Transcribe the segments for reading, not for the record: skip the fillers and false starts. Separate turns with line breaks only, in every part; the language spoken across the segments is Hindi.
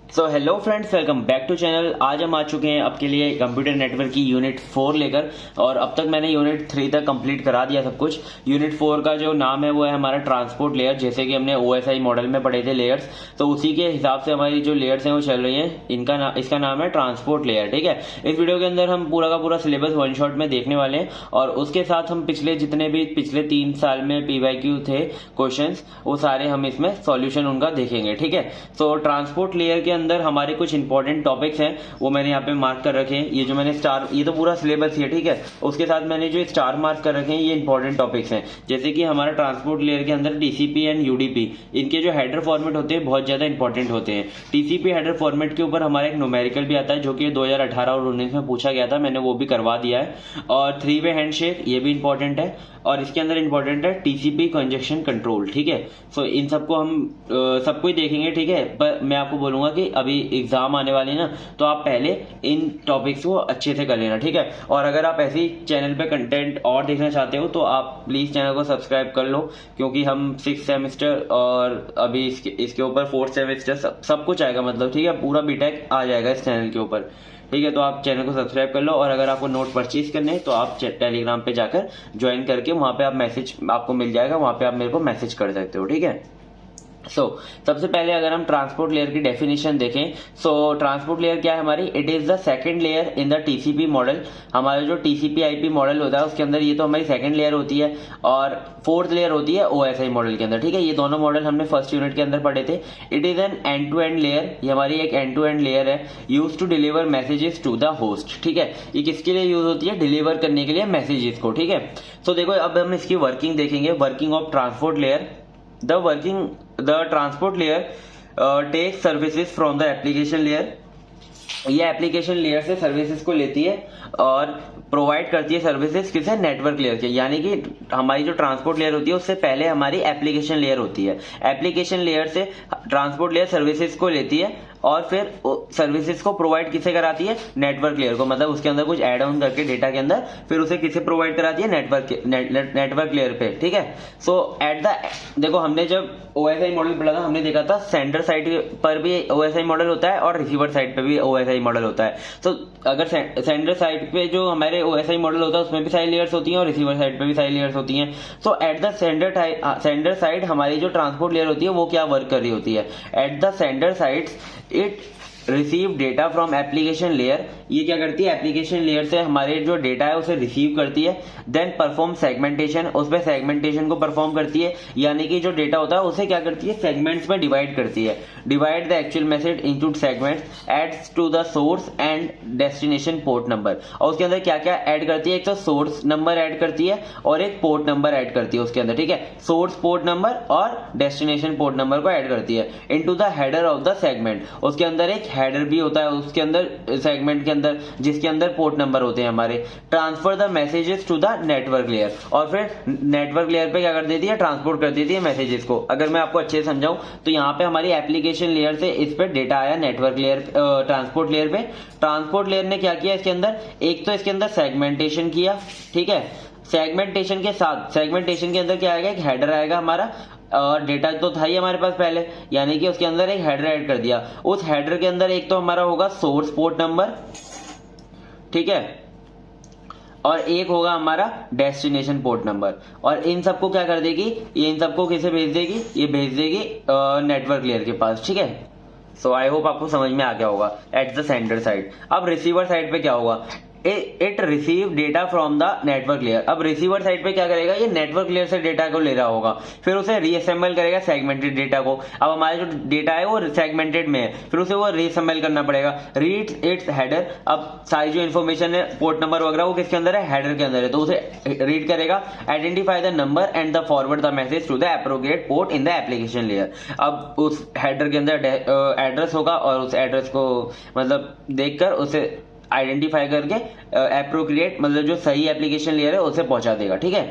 So hello friends, welcome back to channel. आज हम आ चुके हैं आपके लिए कंप्यूटर नेटवर्क की यूनिट 4 लेकर। और अब तक मैंने यूनिट 3 तक कंप्लीट करा दिया सब कुछ। यूनिट 4 का जो नाम है वो है हमारा ट्रांसपोर्ट लेयर। जैसे कि हमने OSI मॉडल में पढ़े थे लेयर्स, तो उसी के हिसाब से हमारी जो लेयर्स हैं वो चल रही हैं। इसका नाम है ट्रांसपोर्ट लेयर। ठीक है, इस वीडियो के अंदर हम पूरा का पूरा सिलेबस वन शॉट में देखने वाले हैं और उसके साथ हम पिछले 3 साल में PYQ थे क्वेश्चन, वो सारे हम इसमें सॉल्यूशन उनका देखेंगे। ठीक है, तो ट्रांसपोर्ट लेयर के अंदर हमारे कुछ इंपॉर्टेंट टॉपिक्स हैं वो मैंने यहाँ पे मार्क कर रखे हैं। ये जो मैंने स्टार, ये तो पूरा सिलेबस ही है। ठीक है, उसके साथ मैंने जो स्टार मार्क कर रखे हैं ये इंपॉर्टेंट टॉपिक्स हैं। जैसे कि हमारा ट्रांसपोर्ट लेयर के अंदर TCP एंड UDP, इनके जो हेडर फॉर्मेट होते हैं बहुत ज्यादा इंपॉर्टेंट होते हैं। TCP हेडर फॉर्मेट के ऊपर हमारा एक न्यूमेरिकल भी आता है जो कि 2018 और 19 में पूछा गया था, मैंने वो भी करवा दिया है। और 3 वे हैंडशेक, ये भी इंपॉर्टेंट है। और इसके अंदर इंपॉर्टेंट है TCP कंजेक्शन कंट्रोल। ठीक है, सो इन सबको हम सबको ही देखेंगे। ठीक है, पर मैं आपको बोलूंगा कि अभी एग्जाम आने वाली है ना, तो आप पहले इन टॉपिक्स को अच्छे से कर लेना। ठीक है, और अगर आप ऐसे ही चैनल पे कंटेंट और देखना चाहते हो तो आप प्लीज चैनल को सब्सक्राइब कर लो, क्योंकि हम 6th सेमेस्टर और अभी इसके ऊपर 4th सेमेस्टर सब कुछ आएगा। मतलब ठीक है, पूरा बीटेक आ जाएगा इस चैनल के ऊपर। ठीक है, तो आप चैनल को सब्सक्राइब कर लो। और अगर आपको नोट परचेज करने हैं तो आप टेलीग्राम पे जाकर ज्वाइन करके वहां पे आप मैसेज आपको मिल जाएगा, वहां पे आप मेरे को मैसेज कर सकते हो। ठीक है, सबसे पहले अगर हम ट्रांसपोर्ट लेयर की डेफिनेशन देखें, ट्रांसपोर्ट लेयर क्या है हमारी? It is the second layer in the TCP model. हमारा जो TCP IP मॉडल होता है उसके अंदर ये तो हमारी सेकंड लेयर होती है और 4th लेयर होती है OSI मॉडल के अंदर। ठीक है, ये दोनों मॉडल हमने फर्स्ट यूनिट के अंदर पढ़े थे। It is an end to end layer, ये हमारी एक एंड टू एंड लेयर है, use to deliver messages to the host. ठीक है, ये किसके लिए यूज होती है? डिलीवर करने के लिए मैसेजेस को। ठीक है, तो देखो अब हम इसकी वर्किंग देखेंगे, working of transport layer. The transport layer takes services from the application layer। ये एप्लीकेशन लेयर से सर्विसेज को लेती है और प्रोवाइड करती है सर्विसेज किसे? नेटवर्क लेयर के। यानी कि हमारी जो ट्रांसपोर्ट लेयर होती है उससे पहले हमारी एप्लीकेशन लेयर होती है। एप्लीकेशन लेयर से ट्रांसपोर्ट लेयर सर्विसेज को लेती है और फिर सर्विसेज को प्रोवाइड किसे कराती है? नेटवर्क लेयर को। मतलब उसके अंदर कुछ एड ऑन करके डेटा के अंदर फिर उसे किसे प्रोवाइड कराती है? नेटवर्क लेयर पे। ठीक है, सो देखो हमने जब OSI मॉडल पढ़ा था हमने देखा था सेंडर साइड पर भी OSI मॉडल होता है और रिसीवर साइड पे भी OSI मॉडल होता है। तो अगर सेंडर साइड पे जो हमारे OSI मॉडल होता है उसमें भी सारी लेयर्स होती हैं और रिसीवर साइड पे भी सारी लेयर्स होती हैं। सो एट द सेंडर साइड हमारी जो ट्रांसपोर्ट लेयर होती है वो क्या वर्क कर रही होती है? At the sender side it receive data from application layer. ये क्या करती है? एप्लीकेशन लेयर से हमारे जो डेटा है उसे रिसीव करती है। देन परफॉर्म सेगमेंटेशन, उसमें सेगमेंटेशन को परफॉर्म करती है। यानी कि जो डेटा होता है उसे क्या करती है? सेगमेंट्स में डिवाइड करती है। Divide the actual message into segments, adds to the source and destination port number. और उसके अंदर क्या क्या ऐड करती है? एक तो सोर्स नंबर ऐड करती है और एक पोर्ट नंबर ऐड करती है उसके अंदर। ठीक है, सोर्स पोर्ट नंबर और डेस्टिनेशन पोर्ट नंबर को ऐड करती है into the header of the segment. उसके अंदर एक हेडर भी होता है उसके अंदर, सेगमेंट के अंदर, जिसके अंदर पोर्ट नंबर होते हैं हमारे। Transfer the messages to the network layer, और फिर नेटवर्क लेयर पे क्या कर देती है? ट्रांसपोर्ट कर देती है मैसेजेस को। अगर मैं आपको अच्छे से समझाऊं तो यहाँ पे हमारी एप्लीकेशन लेयर से इस पे डेटा आया नेटवर्क लेयर, ट्रांसपोर्ट लेयर पे। ट्रांसपोर्ट लेयर ने क्या किया इसके अंदर? एक तो इसके अंदर सेगमेंटेशन किया। ठीक है, सेगमेंटेशन के साथ, सेगमेंटेशन के अंदर क्या आएगा? एक हेडर आएगा हमारा, और डेटा तो था ही हमारे पास पहले, यानी कि उसके अंदर एक हेडर ऐड कर दिया। उस हेडर के अंदर एक तो हमारा होगा सोर्स पोर्ट नंबर, ठीक है, और एक होगा हमारा डेस्टिनेशन पोर्ट नंबर। और इन सबको क्या कर देगी? ये इन सबको किसे भेज देगी? ये भेज देगी नेटवर्क लेयर के पास। ठीक है, सो आई होप आपको समझ में आ गया होगा एट द सेंडर साइड। अब रिसीवर साइड पे क्या होगा? It receive data from the network layer. अब रिसीवर साइड पे क्या करेगा? ये नेटवर्क लेयर से डेटा को ले रहा होगा, फिर उसे रीअसेंबल करेगा सेगमेंटेड डेटा को। अब हमारा जो डेटा है वो सेगमेंटेड में है, फिर उसे वो रीअसेंबल करना पड़ेगा। रीड इट्स हेडर, अब सारी जो इन्फॉर्मेशन है, पोर्ट नंबर वगैरह, वो किसके अंदर है? हेडर के अंदर है, तो उसे रीड करेगा। Identify the number and the forward the message to the appropriate port in the application layer. अब उस हेडर के अंदर एड्रेस होगा और उस एड्रेस को मतलब देखकर उसे आइडेंटिफाई करके एप्रोप्रिएट, मतलब जो सही एप्लीकेशन लेयर है उसे पहुंचा देगा। ठीक है,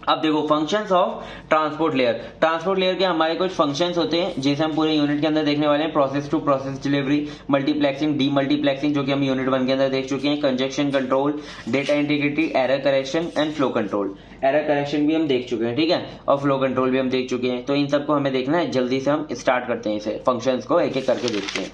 अब देखो functions of transport layer. Transport layer के हमारे कुछ फंक्शंस होते हैं जिसे हम पूरे यूनिट के अंदर देखने वाले हैं। Process to process delivery, multiplexing, demultiplexing जो कि हम यूनिट 1 के अंदर देख चुके हैं, conjunction control, data integrity, error correction and flow control. Error correction भी हम देख चुके हैं, ठीक है, और फ्लो कंट्रोल भी हम देख चुके हैं। तो इन सबको हमें देखना है। जल्दी से हम स्टार्ट करते हैं, इसे फंक्शंस को एक एक करके देखते हैं।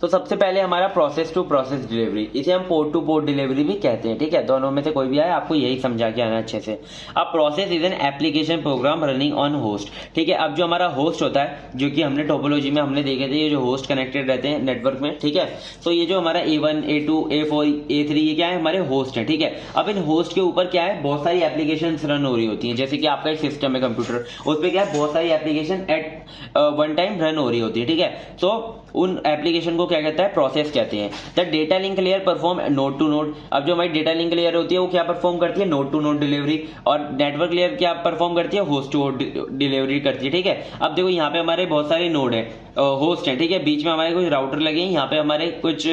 तो सबसे पहले हमारा प्रोसेस टू प्रोसेस डिलीवरी, इसे हम पोर्ट टू पोर्ट डिलीवरी भी कहते हैं, ठीक है। दोनों में से कोई भी आए, आपको यही समझा के आना अच्छे से। अब process is an application program running on host, ठीक है। अब जो हमारा होस्ट होता है, जो कि हमने टोपोलॉजी में हमने देखे थे, ये जो होस्ट कनेक्टेड रहते हैं नेटवर्क में, ठीक है। तो ये जो हमारा A1, A2, A4, A3 ये क्या है, हमारे होस्ट है, ठीक है। अब इन होस्ट के ऊपर क्या है, बहुत सारी एप्लीकेशन रन हो रही होती है। जैसे कि आपका एक सिस्टम है कंप्यूटर, उस पर क्या है, बहुत सारी application at one time run हो रही होती है, ठीक है। तो उन एप्लीकेशन को क्या कहता है, प्रोसेस कहते हैं। The data link layer perform node to node. अब जो हमारी डेटा लिंक लेयर होती है वो क्या परफॉर्म करती है, नोड टू नोड डिलीवरी। और नेटवर्क लेयर क्या परफॉर्म करती है, होस्ट टू होस्ट डिलीवरी करती है, ठीक है। अब देखो यहाँ पे हमारे बहुत सारे नोड है, होस्ट है, ठीक है। बीच में हमारे कुछ राउटर लगे हैं, यहाँ पे हमारे कुछ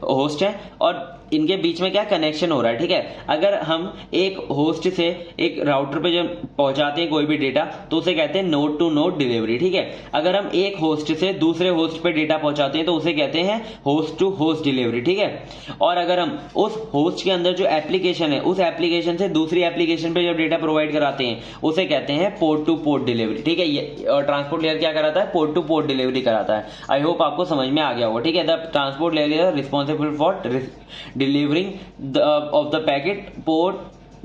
होस्ट है और इनके बीच में क्या कनेक्शन हो रहा है, ठीक है। अगर हम एक होस्ट से एक राउटर पे जब पहुंचाते हैं कोई भी डेटा, तो उसे कहते हैं नोड टू नोड डिलीवरी, ठीक है। अगर हम एक होस्ट से दूसरे होस्ट पे डेटा पहुंचाते हैं तो उसे कहते हैं होस्ट टू होस्ट डिलीवरी, ठीक है। और अगर हम उस होस्ट के अंदर जो एप्लीकेशन है, उस एप्लीकेशन से दूसरी एप्लीकेशन पे जब डेटा प्रोवाइड कराते हैं, उसे कहते हैं पोर्ट टू पोर्ट डिलीवरी, ठीक है। ये ट्रांसपोर्ट लेयर क्या कराता है, पोर्ट टू पोर्ट डिलीवरी कराता है। आई होप आपको समझ में आ गया होगा, ठीक है। The transport layer is responsible for delivering of the packet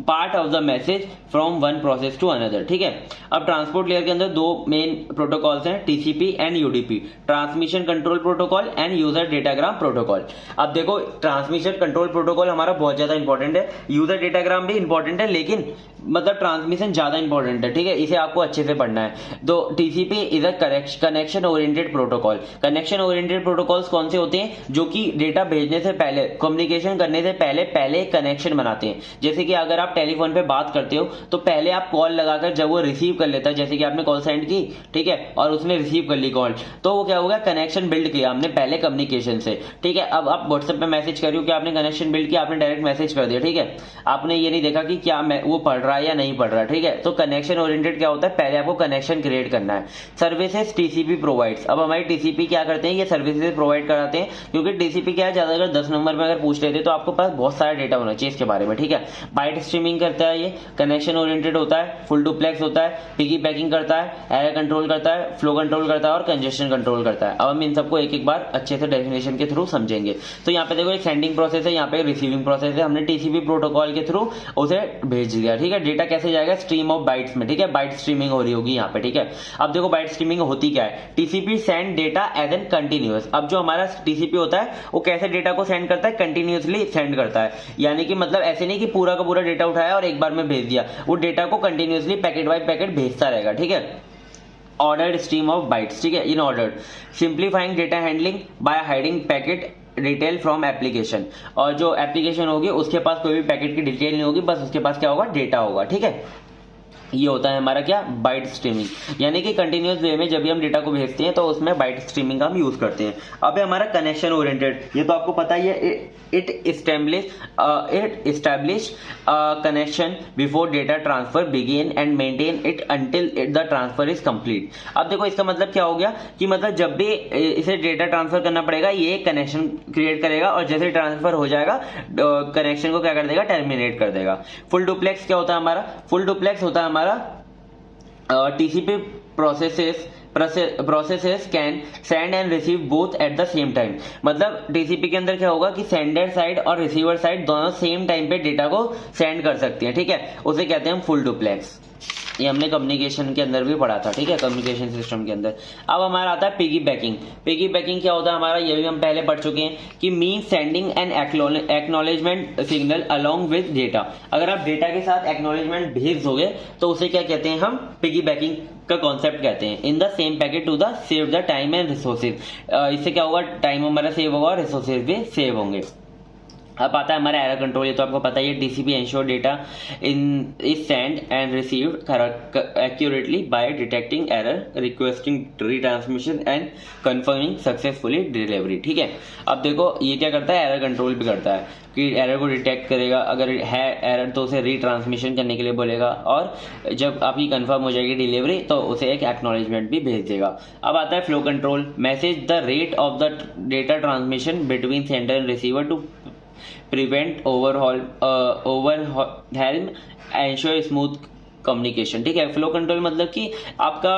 part of the message from one process to another, ठीक है। अब ट्रांसपोर्ट लेयर के अंदर दो मेन प्रोटोकॉल्स हैं, TCP and UDP, transmission control protocol and user datagram protocol. अब देखो ट्रांसमिशन कंट्रोल प्रोटोकॉल हमारा बहुत ज्यादा इंपॉर्टेंट है, यूजर डेटाग्राम भी इंपॉर्टेंट है, लेकिन मतलब ट्रांसमिशन ज्यादा इंपॉर्टेंट है, ठीक है। इसे आपको अच्छे से पढ़ना है। तो TCP is a connection oriented protocol. Connection oriented protocols कौन से होते हैं, जो कि डेटा भेजने से पहले, कम्युनिकेशन करने से पहले कनेक्शन बनाते हैं। जैसे कि अगर आप टेलीफोन पे बात करते हो तो पहले आप कॉल लगाकर जब वो रिसीव कर लेता है, जैसे कि आपने कॉल सेंड की, ठीक है, और उसने रिसीव कर ली कॉल, तो वो क्या होगा, कनेक्शन बिल्ड किया हमने पहले कम्युनिकेशन से, ठीक है। अब आप व्हाट्सएप पे मैसेज कर रहे हो कि आपने कनेक्शन बिल्ड किया, आपने डायरेक्ट मैसेज कर दिया, ठीक है। आपने ये नहीं देखा कि क्या वो पढ़ रहा है या नहीं पढ़ रहा, ठीक है। तो कनेक्शन ओरिएंटेड क्या होता है, पहले आपको कनेक्शन क्रिएट करना है। Services TCP provides. अब हमारी टीसीपी क्या करते हैं, ये सर्विसेज प्रोवाइड कराते हैं, क्योंकि टीसीपी क्या है, ज्यादा अगर 10 नंबर में अगर पूछ लेते तो आपको पास बहुत सारा डेटा होना चाहिए इसके बारे में, ठीक है। बाइट स्ट्रीमिंग करता है, ये कनेक्शन ओरिएंटेड होता है, फुल डुप्लेक्स होता है, पिगी पैकिंग करता है, एरर कंट्रोल करता है, फ्लो कंट्रोल करता है और कंजेशन कंट्रोल करता है। अब हम इन सबको एक एक बार अच्छे से डेफिनेशन के थ्रू समझेंगे। तो यहाँ पे देखो एक सेंडिंग प्रोसेस है, यहाँ पे रिसीविंग प्रोसेस है। हमने टीसीपी प्रोटोकॉल के थ्रू उसे भेज दिया, ठीक है। डेटा कैसे जाएगा, स्ट्रीम ऑफ बाइट्स में, ठीक है। बाइट स्ट्रीमिंग हो रही होगी यहाँ पे, ठीक है। अब देखो बाइट स्ट्रीमिंग होती क्या है, TCP send data as an continuous. अब जो हमारा टीसीपी होता है वो कैसे डेटा को सेंड करता है, कंटिन्यूअसली सेंड करता है। यानी कि मतलब ऐसे नहीं कि पूरा का पूरा डेटा उठाया और एक बार में भेज दिया, वो डेटा को कंटिन्यूअसली पैकेट बाय पैकेट भेजता रहेगा, ठीक है। ऑर्डर्ड स्ट्रीम ऑफ बाइट्स, ठीक है, in order, simplifying data handling by hiding packet detail from application. और जो एप्लीकेशन होगी उसके पास कोई भी पैकेट की डिटेल नहीं होगी, बस उसके पास क्या होगा, डेटा होगा, ठीक है। ये होता है हमारा क्या, बाइट स्ट्रीमिंग। यानी कि कंटिन्यूअस वे में जब भी हम डेटा को भेजते हैं तो उसमें बाइट स्ट्रीमिंग का हम यूज करते हैं। अब है हमारा कनेक्शन ओरिएंटेड, ये तो आपको पता ही है, it establish connection before data transfer begin and maintain it until the transfer is complete. अब देखो इसका मतलब क्या हो गया कि मतलब जब भी इसे डेटा ट्रांसफर करना पड़ेगा, ये कनेक्शन क्रिएट करेगा और जैसे ट्रांसफर हो जाएगा कनेक्शन को क्या कर देगा, टर्मिनेट कर देगा। फुल डुप्लेक्स क्या होता है हमारा, फुल डुप्लेक्स होता है हमारा TCP processes can send and receive both at the same time. मतलब टीसीपी के अंदर क्या होगा कि सेंडर साइड और रिसीवर साइड दोनों सेम टाइम पे डेटा को सेंड कर सकती हैं, ठीक है। उसे कहते हैं हम फुल डुप्लेक्स। ये हमने कम्युनिकेशन के अंदर भी पढ़ा था, ठीक है, कम्युनिकेशन सिस्टम के अंदर। अब हमारा आता है पिगी बैकिंग। पिगी बैकिंग क्या होता है हमारा, ये भी हम पहले पढ़ चुके हैं कि mean sending an acknowledgement signal along with data. अगर आप डेटा के साथ एक्नॉलेजमेंट भेज दोगे तो उसे क्या कहते हैं, हम पिगी बैकिंग का कॉन्सेप्ट कहते हैं। In the same packet to the save the time and resources. इससे क्या होगा, टाइम हमारा सेव होगा और रिसोर्सेज भी सेव होंगे। अब आता है हमारा एरर कंट्रोल। ये तो आपको पता ही है, TCP ensure data is send and received accurately by detecting error, requesting retransmission and confirming successfully delivery. ठीक है, अब देखो ये क्या करता है, एरर कंट्रोल भी करता है कि एरर को डिटेक्ट करेगा, अगर है एरर तो उसे रिट्रांसमिशन करने के लिए बोलेगा, और जब आपकी कंफर्म हो जाएगी डिलीवरी तो उसे एक एक्नॉलेजमेंट भी भेज देगा। अब आता है flow control. Message the rate of the data transmission between sender and receiver to prevent overwhelm, ensure smooth communication. ठीक है, फ्लो कंट्रोल मतलब कि आपका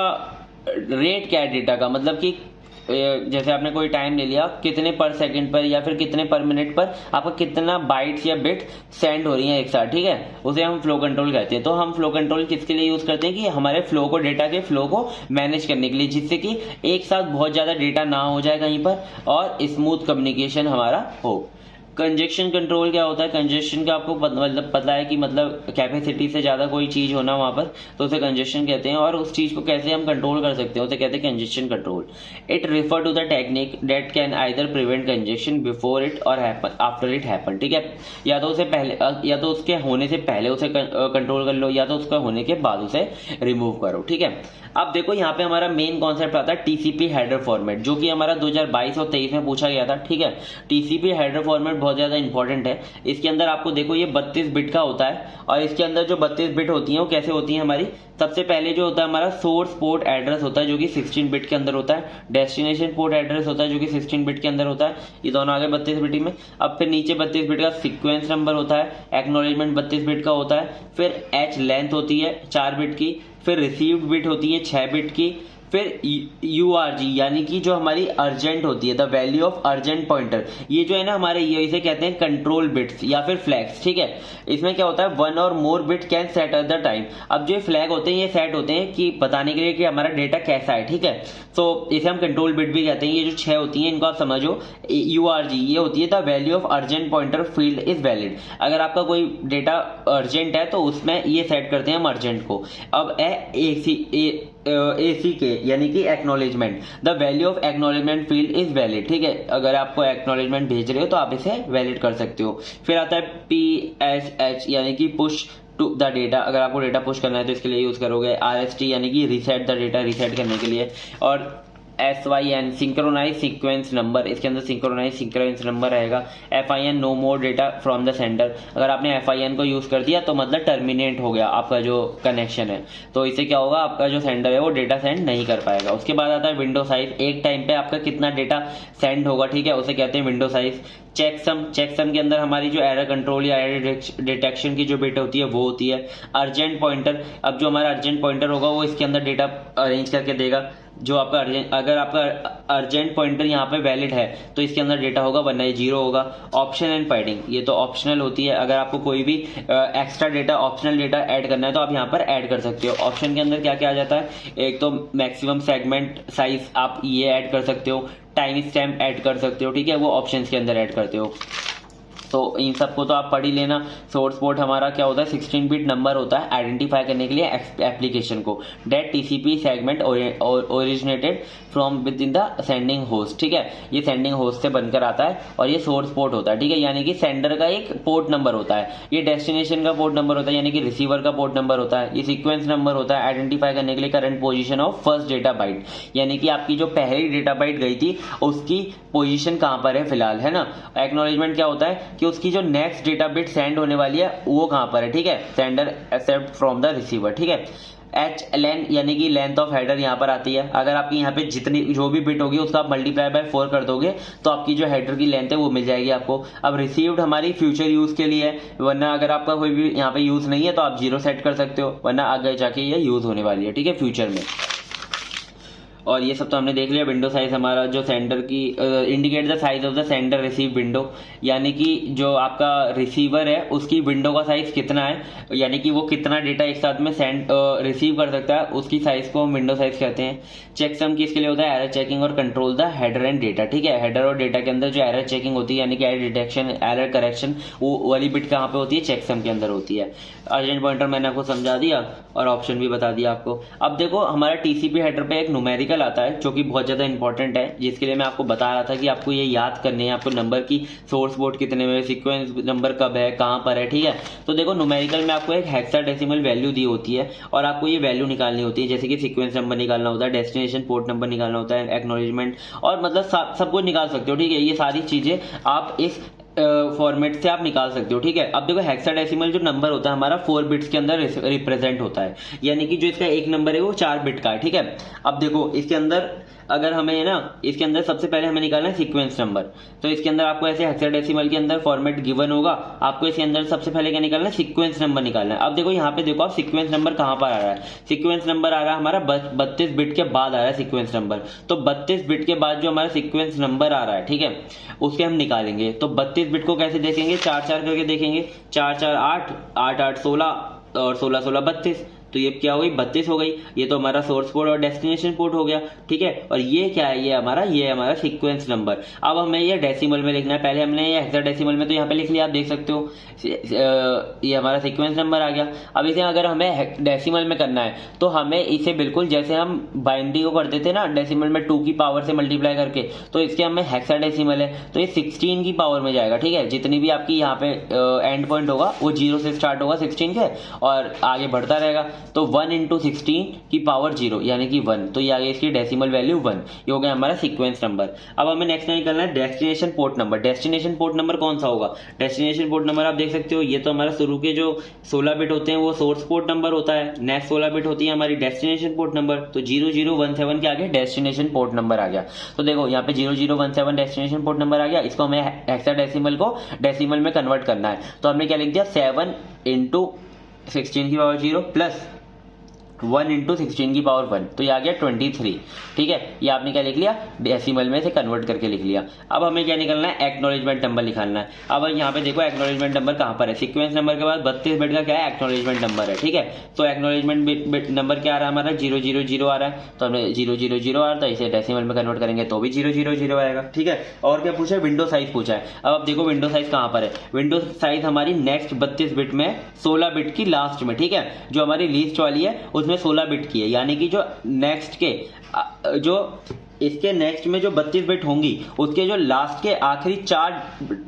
रेट क्या है डेटा का, मतलब कि जैसे आपने कोई टाइम ले लिया, कितने पर सेकंड पर या फिर कितने पर मिनट पर आपका कितना बाइट्स या बिट सेंड हो रही है एक साथ। ठीक है, उसे हम फ्लो कंट्रोल कहते हैं। तो हम फ्लो कंट्रोल किसके लिए यूज करते हैं कि हमारे फ्लो को, डेटा के फ्लो को मैनेज करने के लिए, जिससे कि एक साथ बहुत ज्यादा डेटा ना हो जाए कहीं पर और स्मूथ कम्युनिकेशन हमारा हो। कंजेक्शन कंट्रोल क्या होता है, कंजेक्शन का आपको मतलब पता है कि मतलब कैपेसिटी से ज्यादा कोई चीज होना वहां पर, तो उसे कंजेक्शन कहते हैं। और उस चीज को कैसे हम कंट्रोल कर सकते हैं उसे कहते हैं congestion control. It refer to the technique that can either prevent congestion before it और आफ्टर इट हैपन। ठीक है, या तो उसे पहले, या तो उसके होने से पहले उसे कंट्रोल कर लो, या तो उसका होने के बाद उसे रिमूव करो। ठीक है, अब देखो यहाँ पे हमारा मेन कॉन्सेप्ट आता है टीसीपी हेडर फॉर्मेट, जो कि हमारा 2022 और 23 में पूछा गया था। ठीक है, टीसीपी हेडर फॉर्मेट बहुत ज्यादा इंपॉर्टेंट है। इसके अंदर आपको देखो ये 32 बिट का होता है, और इसके अंदर जो 32 बिट होती है वो कैसे होती है हमारी, सबसे पहले जो होता है हमारा सोर्स पोर्ट एड्रेस होता है जो कि 16 बिट के अंदर होता है, डेस्टिनेशन पोर्ट एड्रेस होता है जो कि 16 बिट के अंदर होता है, ये दोनों आगे 32 बिट में। अब फिर नीचे 32 बिट का सीक्वेंस नंबर होता है, एक्नॉलेजमेंट 32 बिट का होता है, फिर एच लेंथ होती है 4 बिट की, फिर रिसीव्ड बिट होती है 6 बिट की, फिर URG यानी कि जो हमारी अर्जेंट होती है, the value of urgent pointer, ये जो है ना हमारे, ये इसे कहते हैं कंट्रोल बिट्स या फिर फ्लैग्स। ठीक है, इसमें क्या होता है, 1 और more bit can set at the time. अब जो फ्लैग होते हैं ये सेट होते हैं कि बताने के लिए कि हमारा डेटा कैसा है। ठीक है, तो इसे हम कंट्रोल बिट भी कहते हैं। ये जो 6 होती हैं इनको आप समझो। URG ये होती है the value of urgent pointer field is valid, अगर आपका कोई डेटा अर्जेंट है तो उसमें ये सेट करते हैं हम अर्जेंट को। अब AC के यानी कि acknowledgement, the value of acknowledgement field is valid. ठीक है, अगर आपको एक्नॉलेजमेंट भेज रहे हो तो आप इसे वैलिड कर सकते हो। फिर आता है PSH यानी कि पुश टू द डेटा, अगर आपको डेटा पुश करना है तो इसके लिए यूज करोगे। RST यानी कि रीसेट द डेटा, रीसेट करने के लिए। और SYN सिंक्रोनाइज सीक्वेंस नंबर, इसके अंदर सिंक्रोनाइज सीक्वेंस नंबर रहेगा। FIN no more data from the sender, अगर आपने FIN को यूज कर दिया तो मतलब टर्मिनेट हो गया आपका जो कनेक्शन है, तो इससे क्या होगा, आपका जो सेंडर है वो डेटा सेंड नहीं कर पाएगा। उसके बाद आता है विंडो साइज, एक टाइम पे आपका कितना डेटा सेंड होगा। ठीक है, उसे कहते हैं विंडो साइज। चेकसम, चेकसम के अंदर हमारी जो एरर कंट्रोल या एरर डिटेक्शन की जो बिट होती है वो होती है। अर्जेंट पॉइंटर, अब जो हमारा अर्जेंट पॉइंटर होगा वो इसके अंदर डेटा अरेंज करके देगा। जो आपका अगर आपका अर्जेंट पॉइंटर यहाँ पे वैलिड है तो इसके अंदर डेटा होगा, वरना ये 0 होगा। ऑप्शन एंड पैडिंग, ये तो ऑप्शनल होती है, अगर आपको कोई भी extra data, optional data add करना है तो आप यहाँ पर ऐड कर सकते हो। ऑप्शन के अंदर क्या क्या आ जाता है, एक तो मैक्सिमम सेगमेंट साइज आप ये ऐड कर सकते हो, टाइम स्टैम्प ऐड कर सकते हो। ठीक है, वो ऑप्शंस के अंदर ऐड करते हो। तो इन सबको तो आप पढ़ ही लेना। सोर्स पोर्ट हमारा क्या होता है, 16 बिट नंबर होता है आइडेंटिफाई करने के लिए एप्लीकेशन को। That TCP segment originated from within the sending host. ठीक है, ये सेंडिंग होस्ट से बनकर आता है और ये सोर्स पोर्ट होता है। ठीक है, यानी कि सेंडर का एक पोर्ट नंबर होता है, ये डेस्टिनेशन का पोर्ट नंबर होता है, यानी कि रिसीवर का पोर्ट नंबर होता है। ये सीक्वेंस नंबर होता है आइडेंटिफाई करने के लिए current position of first data byte, यानी कि आपकी जो पहली डेटा बाइट गई थी उसकी पोजीशन कहां पर है फिलहाल, है ना। एक्नॉलेजमेंट क्या होता है कि उसकी जो नेक्स्ट डेटा बिट सेंड होने वाली है वो कहां पर है। ठीक है, sender accept from the receiver. ठीक है, HLN यानी कि लेंथ ऑफ हेडर यहाँ पर आती है। अगर आपकी यहाँ पे जितनी जो भी बिट होगी उसका आप मल्टीप्लाई बाय 4 कर दोगे तो आपकी जो हेडर की लेंथ है वो मिल जाएगी आपको। अब रिसीव्ड हमारी फ्यूचर यूज के लिए है, वरना अगर आपका कोई भी यहाँ पे यूज नहीं है तो आप 0 सेट कर सकते हो, वरना आगे जाके ये यूज होने वाली है। ठीक है, फ्यूचर में। और ये सब तो हमने देख लिया। विंडो साइज हमारा जो सेंडर की indicate the size of the sender receive window, यानी कि जो आपका रिसीवर है उसकी विंडो का साइज कितना है, यानी कि वो कितना डेटा एक साथ में सेंड रिसीव कर सकता है, उसकी साइज को हम विंडो साइज कहते हैं। चेकसम किसके लिए होता है, एरर चेकिंग और control the header and data. ठीक है, हेडर और डेटा के अंदर जो एरर चेकिंग होती है यानी कि एरर डिटेक्शन, एरर करेक्शन, वो वाली बिट कहाँ पे होती है, चेकसम के अंदर होती है। अर्जेंट पॉइंटर मैंने आपको समझा दिया और ऑप्शन भी बता दिया आपको। अब देखो हमारा TCP हेडर पे एक न्यूमेरिकल न्यूमेरिकल आता है जो कि बहुत ज़्यादा इंपॉर्टेंट है, जिसके लिए मैं आपको बता रहा था कि आपको ये याद करने हैं, आपको नंबर की सोर्स पोर्ट कितने में, सीक्वेंस नंबर कब है, कहाँ पर है, ठीक है। तो देखो न्यूमेरिकल में आपको एक हेक्साडेसिमल वैल्यू दी होती है और आपको ये वैल्यू निकालनी होती है, जैसे कि सीक्वेंस नंबर निकालना होता है, डेस्टिनेशन पोर्ट नंबर निकालना होता है, एक्नॉलेजमेंट, और मतलब सब कुछ निकाल सकते हो, ठीक है। ये सारी चीज़ें आप इस फॉर्मेट से आप निकाल सकते हो, ठीक है। अब देखो हेक्साडेसिमल जो नंबर होता है हमारा 4 बिट्स के अंदर रिप्रेजेंट होता है, यानी कि जो इसका एक नंबर है वो 4 बिट का है, ठीक है। अब देखो इसके अंदर अगर हमें ना, इसके अंदर सबसे पहले हमें निकालना है सीक्वेंस नंबर। तो इसके अंदर आपको ऐसे हेक्साडेसिमल के अंदर फॉर्मेट गिवन होगा, आपको इसके अंदर सबसे पहले क्या निकालना है, सीक्वेंस नंबर निकालना है। अब देखो यहाँ पे देखो आप सीक्वेंस नंबर कहाँ पर आ रहा है, सीक्वेंस नंबर आ रहा है हमारा 32 बिट के बाद आ रहा है सीक्वेंस नंबर। तो 32 बिट के बाद जो हमारा सीक्वेंस नंबर आ रहा है, ठीक है, उसके हम निकालेंगे। तो 32 बिट को कैसे देखेंगे, 4 करके देखेंगे, 4 4 8, 8 8 16 और 16 16 32। तो ये क्या हो गई, 32 हो गई। ये तो हमारा सोर्स पोर्ट और डेस्टिनेशन पोर्ट हो गया, ठीक है। और ये क्या है, ये हमारा सीक्वेंस नंबर। अब हमें ये डेसिमल में लिखना है, पहले हमने ये हेक्साडेसिमल में तो यहाँ पे लिख लिया, आप देख सकते हो ये हमारा सीक्वेंस नंबर आ गया। अब इसे अगर हमें डेसिमल में करना है तो हमें इसे बिल्कुल जैसे हम बाइनरी को करते थे ना डेसिमल में 2 की पावर से मल्टीप्लाई करके, तो इसके हमें हेक्साडेसिमल है तो ये 16 की पावर में जाएगा, ठीक है। जितनी भी आपकी यहाँ पे एंड पॉइंट होगा वो 0 से स्टार्ट होगा 16 के और आगे बढ़ता रहेगा। तो 1 × 16 की पावर 0 यानी कि 1, तो ये आ गई इसकी डेसिमल वैल्यू 1। ये हो गया हमारा सीक्वेंस नंबर। अब हमें नेक्स्ट निकालना है destination port number. Destination port number कौन सा होगा, डेस्टिनेशन पोर्ट नंबर आप देख सकते हो, ये तो हमारा शुरू के जो 16 बिट होते हैं वो सोर्स पोर्ट नंबर होता है, नेक्स्ट 16 बिट होती है हमारी डेस्टिनेशन पोर्ट नंबर। तो 0017 के आगे डेस्टिनेशन पोर्ट नंबर आ गया। तो देखो यहाँ पे 0017 डेस्टिनेशन पोर्ट नंबर आ गया, इसको हमें हेक्साडेसिमल को डेसिमल में कन्वर्ट करना है। तो हमने क्या लिख दिया, 7 × 16 की पावर 0 प्लस 1 × 16 की पावर 1, तो ये आ गया 23, ठीक है। ये आपने क्या लिख लिया, डेसिमल में से कन्वर्ट करके लिख लिया। अब हमें क्या निकालना है, एक्नॉलेजमेंट नंबर निकालना है। अब यहाँ पे देखो एक्नॉलेजमेंट नंबर कहाँ पर है, सीक्वेंस नंबर के बाद 32 बिट का क्या है, एक्नॉलेजमेंट नंबर है, ठीक है। तो एक्नॉलेजमेंट नंबर क्या आ रहा है हमारा, 000 आ रहा है, तो हमने 000 आ रहा है, इसे डेसिमल में कन्वर्ट करेंगे तो भी 000 आएगा, ठीक है। और क्या पूछा है, विंडो साइज पूछा है। अब आप देखो विंडो साइज कहाँ पर है, विंडो साइज हमारी नेक्स्ट 32 बिट में 16 बिट की लास्ट में, ठीक है। जो हमारी लीस्ट वाली है उसमें 16 बिट की है, यानी कि जो नेक्स्ट के जो इसके नेक्स्ट में जो 32 बिट होंगी उसके जो लास्ट के आखिरी 4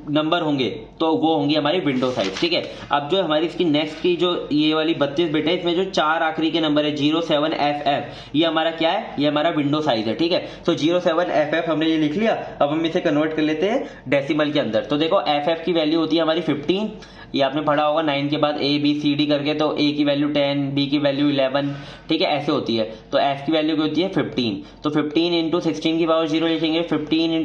नंबर होंगे तो वो होंगी हमारी विंडो साइज, ठीक है। अब जो हमारी इसकी नेक्स्ट की जो ये वाली 32 बिट है इसमें जो 4 आखिरी के नंबर है 07FF, ये हमारा क्या है, ये हमारा विंडो साइज है, ठीक है। तो 07FF हमने ये लिख लिया। अब हम इसे कन्वर्ट कर लेते हैं डेसिमल के अंदर। तो देखो FF की वैल्यू होती है हमारी 15, ये आपने पढ़ा होगा 9 के बाद ABCD करके, तो A की वैल्यू 10, B की वैल्यू 11, ठीक है, ऐसे होती है। तो F की वैल्यू होती है 15, तो 15 × 16 की पावर 0 लिखेंगे, 15 ×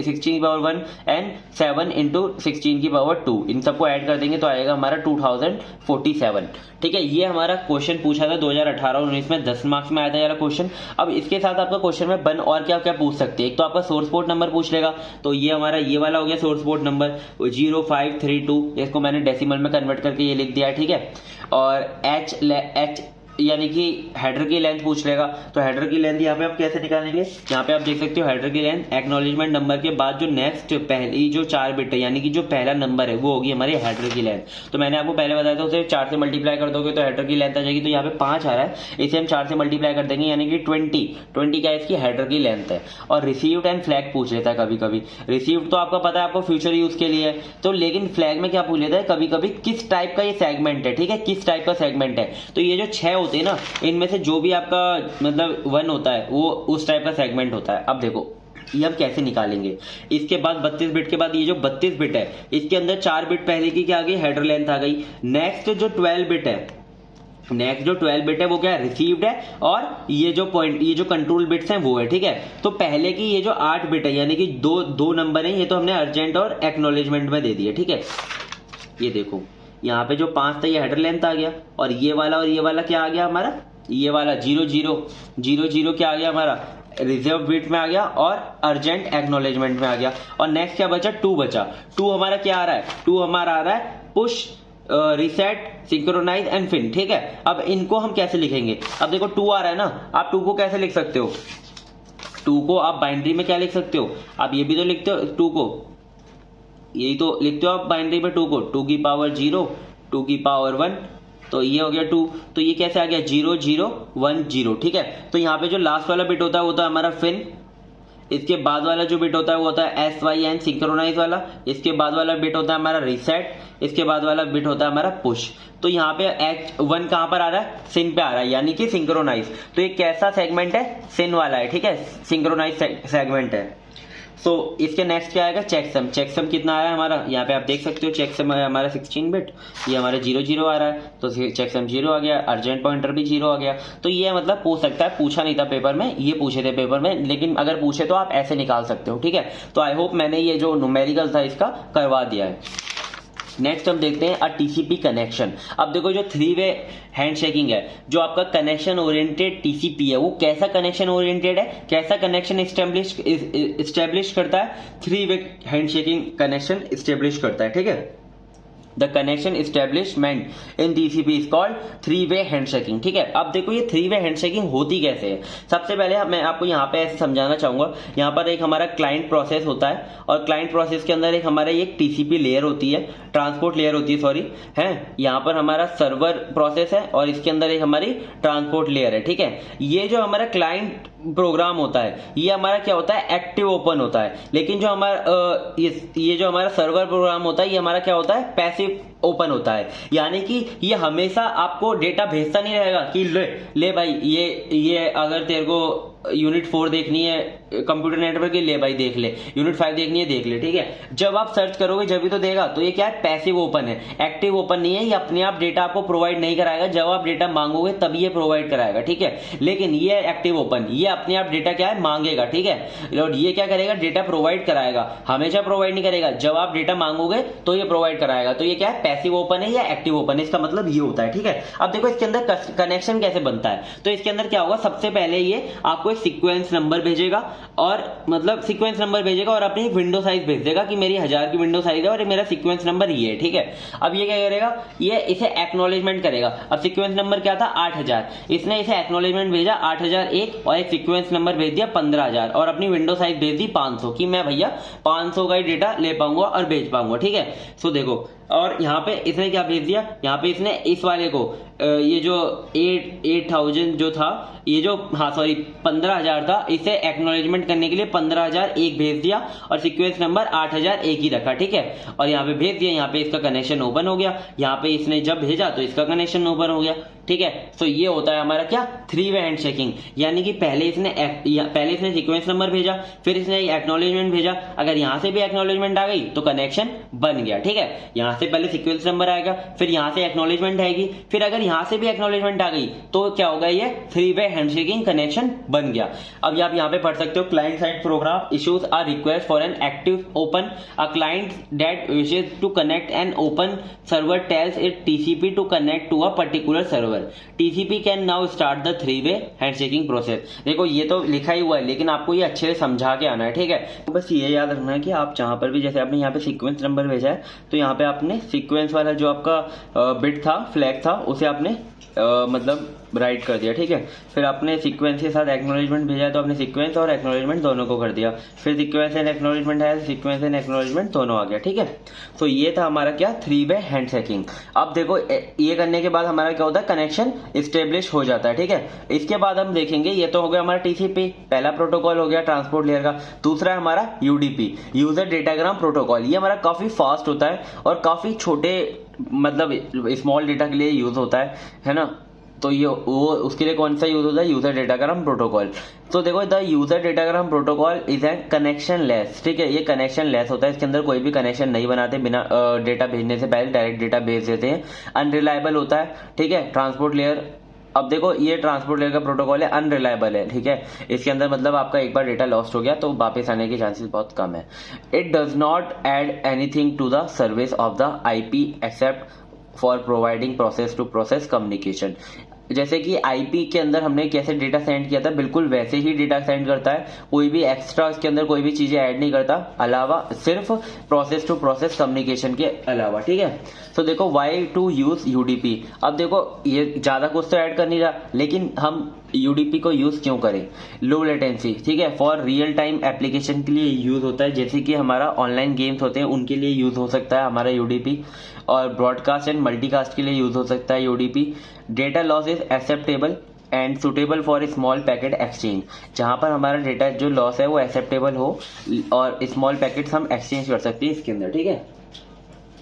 16 की पावर 1 एंड 7 × 16 की पावर 2, इन सबको ऐड कर देंगे तो आएगा हमारा 2047, ठीक है। ये हमारा क्वेश्चन पूछा था 2018-19 में, 10 मार्क्स में आया था यार क्वेश्चन। अब इसके साथ आपका क्वेश्चन में बन और क्या क्या पूछ सकते हैं, एक तो आपका सोर्स पोर्ट नंबर पूछ लेगा, तो ये हमारा ये वाला हो गया सोर्स पोर्ट नंबर 0532, इसको मैंने डेसिमल में कन्वर्ट करके ये लिख दिया है, ठीक है। और एच यानी कि हेडर की लेंथ पूछ लेगा, तो हेडर की लेंथ यहाँ पे आप कैसे निकालेंगे, यहाँ पे आप देख सकते हो हेडर की लेंथ एक्नॉलेजमेंट नंबर के बाद जो नेक्स्ट पहली जो 4 बिट है यानी कि जो पहला नंबर है वो होगी हमारी हेडर की लेंथ। तो मैंने आपको पहले बताया था उसे 4 से मल्टीप्लाई कर दोगे तो हेडर की लेंथ आ जाएगी। तो यहाँ पे 5 आ रहा है, इसे हम 4 से मल्टीप्लाई कर देंगे यानी कि 20 क्या इसकी हेडर की लेंथ है। और रिसीव्ड एंड फ्लैग पूछ लेता है कभी कभी, रिसीव्ड तो आपका पता है आपको फ्यूचर यूज के लिए है, तो लेकिन फ्लैग में क्या पूछ लेता है कभी कभी, किस टाइप का ये सेगमेंट है, ठीक है, किस टाइप का सेगमेंट है। तो ये जो 6 होते हैं ना, इनमें से जो भी आपका मतलब 1 होता है वो उस टाइप का सेगमेंट होता है। अब देखो ये हम कैसे निकालेंगे, इसके बाद 32 बिट के बाद ये जो 32 बिट है इसके अंदर 4 बिट पहले की क्या आ गई, हेडर लेंथ आ गई। नेक्स्ट जो 12 बिट है वो क्या है, रिसीव्ड है, और ये जो कंट्रोल बिट्स हैं वो है, ठीक है। तो पहले की ये जो 8 बिट है यानी कि दो नंबर है, ये तो हमने अर्जेंट और एक्नॉलेजमेंट में दे दिए, ठीक है। ये देखो यहाँ पे जो 5 था ये हेडर लेंथ आ गया, और ये वाला क्या आ गया हमारा, ये वाला 00 क्या आ गया हमारा, रिजर्व बिट में आ गया और अर्जेंट एक्नॉलेजमेंट में आ गया। और नेक्स्ट क्या बचा, 2 बचा। 2 हमारा क्या आ रहा है, 2 हमारा आ रहा है push, reset, synchronize and FIN, ठीक है। अब इनको हम कैसे लिखेंगे, अब देखो 2 आ रहा है ना, आप 2 को कैसे लिख सकते हो, 2 को आप बाइनरी में क्या लिख सकते हो, आप ये भी तो लिखते हो 2 को, यही तो लिखते हो आप बाइनरी में 2 को, 2 की पावर 0, 2 की पावर 1, तो ये हो गया 2, तो ये कैसे आ गया 0 0 1 0, ठीक है। तो यहाँ पे जो लास्ट वाला बिट होता है वो होता है हमारा फिन, इसके बाद वाला जो बिट होता है वो होता है SYN सिंक्रोनाइज वाला, इसके बाद वाला बिट होता है हमारा रीसेट, इसके बाद वाला बिट होता है हमारा पुश। तो यहाँ पे H1 कहां पर आ रहा है, सिन पे आ रहा है, यानी कि सिंक्रोनाइज। तो ये कैसा सेगमेंट है, सिन वाला है, ठीक है, सिंक्रोनाइज सेगमेंट है। सो इसके नेक्स्ट क्या आएगा, चेकसम। चेकसम कितना आया हमारा, यहाँ पे आप देख सकते हो चेकसम है हमारा 16 बिट, ये हमारा 0 0 आ रहा है, तो चेकसम 0 आ गया, अर्जेंट पॉइंटर भी 0 आ गया। तो ये मतलब पूछ सकता है, पूछा नहीं था पेपर में, ये पूछे थे पेपर में, लेकिन अगर पूछे तो आप ऐसे निकाल सकते हो, ठीक है। तो आई होप मैंने ये जो न्यूमेरिकल था इसका करवा दिया है। नेक्स्ट हम देखते हैं टीसीपी कनेक्शन। अब देखो जो 3 वे हैंड शेकिंग है, जो आपका कनेक्शन ओरिएंटेड टीसीपी है, वो कैसा कनेक्शन ओरिएंटेड है, कैसा कनेक्शन इस्टेब्लिश करता है, 3 way hand shaking connection establish करता है, ठीक है। The connection establishment in TCP is called 3 way handshaking, ठीक है। अब देखो ये 3 वे हैंडशेकिंग होती कैसे है। सबसे पहले मैं आपको यहाँ पे ऐसे समझाना चाहूंगा, यहाँ पर एक हमारा क्लाइंट प्रोसेस होता है, और क्लाइंट प्रोसेस के अंदर एक हमारा एक टीसीपी लेयर होती है, ट्रांसपोर्ट लेयर होती है, सॉरी है। यहाँ पर हमारा सर्वर प्रोसेस है और इसके अंदर एक हमारी ट्रांसपोर्ट लेयर है, ठीक है। ये जो हमारा क्लाइंट प्रोग्राम होता है ये हमारा क्या होता है, एक्टिव ओपन होता है। लेकिन जो हमारा ये जो हमारा सर्वर प्रोग्राम होता है ये हमारा क्या होता है, पैसिव ओपन होता है। यानी कि ये हमेशा आपको डेटा भेजता नहीं रहेगा कि ले भाई ये अगर तेरे को यूनिट 4 देखनी है कंप्यूटर नेटवर्क की, ले भाई देख ले, यूनिट 5 देखनी है देख ले, ठीक है। जब आप सर्च करोगे जब भी तो देगा। तो ये क्या है, पैसिव ओपन है, एक्टिव ओपन नहीं है। ये अपने आप डेटा आपको प्रोवाइड नहीं कराएगा, जब आप डेटा मांगोगे तभी ये प्रोवाइड कराएगा, ठीक है। लेकिन ये एक्टिव ओपन, ये अपने आप डेटा क्या है, मांगेगा, ठीक है। और ये क्या करेगा, डेटा प्रोवाइड कराएगा, हमेशा प्रोवाइड नहीं करेगा, जब आप डेटा मांगोगे तो ये प्रोवाइड कराएगा। तो ये क्या है, पैसिव ओपन है या एक्टिव ओपन है, इसका मतलब ये होता है, ठीक है। अब देखो इसके अंदर कनेक्शन कैसे बनता है। तो इसके अंदर क्या होगा, सबसे पहले ये आपको एक सीक्वेंस नंबर भेजेगा, और मतलब सीक्वेंस नंबर भेजेगा और अपनी विंडो साइज भेज देगा कि मेरी 1000 की विंडो साइज है और मेरा सीक्वेंस नंबर ये है, ठीक है। अब ये क्या करेगा, ये इसे एक्नॉलेजमेंट करेगा। अब सीक्वेंस नंबर क्या था, 8000, इसने इसे एक्नॉलेजमेंट भेजा 8001 और एक सीक्वेंस नंबर भेज दिया 15000 और अपनी विंडो साइज भेज दी 500 कि मैं भैया 500 का ही डेटा ले पाऊंगा और भेज पाऊंगा, ठीक है। सो देखो, और यहाँ पे इसने क्या भेज दिया, यहाँ पे इसने इस वाले को ये जो 8000 जो था, ये जो 15000 था, इसे एक्नॉलेजमेंट करने के लिए 15001 भेज दिया और सीक्वेंस नंबर 8001 ही रखा, ठीक है। और यहाँ पे भेज दिया, यहाँ पे इसका कनेक्शन ओपन हो गया, यहाँ पे इसने जब भेजा तो इसका कनेक्शन ओपन हो गया, ठीक है। सो ये होता है हमारा क्या, 3 वे हैंडशेकिंग। यानी कि पहले इसने सीक्वेंस नंबर भेजा, फिर इसने एक्नॉलेजमेंट भेजा। अगर यहाँ से भी एक्नॉलेजमेंट आ गई तो कनेक्शन बन गया, ठीक है। यहाँ से पहले सीक्वेंस नंबर आएगा, फिर यहाँ से एक्नॉलेजमेंट आएगी, फिर अगर यहाँ से भी एक्नॉलेजमेंट आ गई तो क्या होगा, ये 3 वे हैंडशेकिंग कनेक्शन बन गया। अब आप यहाँ पे पढ़ सकते हो, client side program issues a request for an active open, a client that wishes to connect an open server tells it TCP to connect to a particular server. TCP can now start the 3 way handshaking process. देखो ये तो लिखा ही हुआ है, लेकिन आपको ये अच्छे से समझा के आना है, ठीक है। तो बस ये याद रखना है कि आप जहां पर भी, जैसे आपने यहाँ पे सीक्वेंस नंबर भेजा है तो यहाँ पे आपने सीक्वेंस वाला जो आपका बिट था, फ्लैग था, उसे आपने मतलब राइट कर दिया, ठीक है। फिर आपने सीक्वेंस के साथ एक्नॉलेजमेंट भेजा है तो आपने सीक्वेंस और एक्नॉलेजमेंट दोनों को कर दिया। फिर सीक्वेंस एंड एक्नॉलेजमेंट है, सीक्वेंस एंड एक्नॉलेजमेंट दोनों आ गया, ठीक है। तो ये था हमारा क्या, 3 वे हैंडशेकिंग। अब देखो ये करने के बाद हमारा क्या होता है, कनेक्शन इस्टेब्लिश हो जाता है, ठीक है। इसके बाद हम देखेंगे, ये तो हो गया हमारा टीसीपी, पहला प्रोटोकॉल हो गया ट्रांसपोर्ट लेयर का। दूसरा है हमारा यूडीपी, यूजर डेटाग्राम प्रोटोकॉल। ये हमारा काफी फास्ट होता है और काफी छोटे मतलब स्मॉल डेटा के लिए यूज होता है ना। तो ये वो उसके लिए कौन सा यूज होता है, यूजर डेटाग्राम प्रोटोकॉल। तो देखो the user datagram protocol is an connection less, ठीक है। ये कनेक्शन लेस होता है, इसके अंदर कोई भी कनेक्शन नहीं बनाते, बिना डेटा भेजने से पहले डायरेक्ट डेटा भेज देते हैं। अनरिलायबल होता है, ठीक है, ट्रांसपोर्ट लेयर। अब देखो ये ट्रांसपोर्ट लेयर का प्रोटोकॉल है, अनरिलायबल है, ठीक है। इसके अंदर मतलब आपका एक बार डेटा लॉस्ट हो गया तो वापस आने के चांसेस बहुत कम है। It does not add anything to the service of the IP except for providing process to process communication. जैसे कि आईपी के अंदर हमने कैसे डेटा सेंड किया था बिल्कुल वैसे ही डेटा सेंड करता है, कोई भी एक्स्ट्रा इसके अंदर कोई भी चीजें ऐड नहीं करता, अलावा सिर्फ प्रोसेस टू प्रोसेस कम्युनिकेशन के अलावा। ठीक है, तो देखो वाई टू यूज यूडीपी। अब देखो ये ज्यादा कुछ तो ऐड कर नहीं रहा, लेकिन हम यूडीपी को यूज क्यों करें? लो लेटेंसी, ठीक है, फॉर रियल टाइम एप्लीकेशन के लिए यूज होता है, जैसे कि हमारा ऑनलाइन गेम्स होते हैं उनके लिए यूज हो सकता है हमारा यूडीपी, और ब्रॉडकास्ट एंड मल्टीकास्ट के लिए यूज हो सकता है UDP. Data loss is acceptable and suitable for small packet exchange, जहां पर हमारा डेटा जो लॉस है वो एक्सेप्टेबल हो और स्मॉल पैकेट्स हम एक्सचेंज कर सकते हैं इसके अंदर। ठीक है,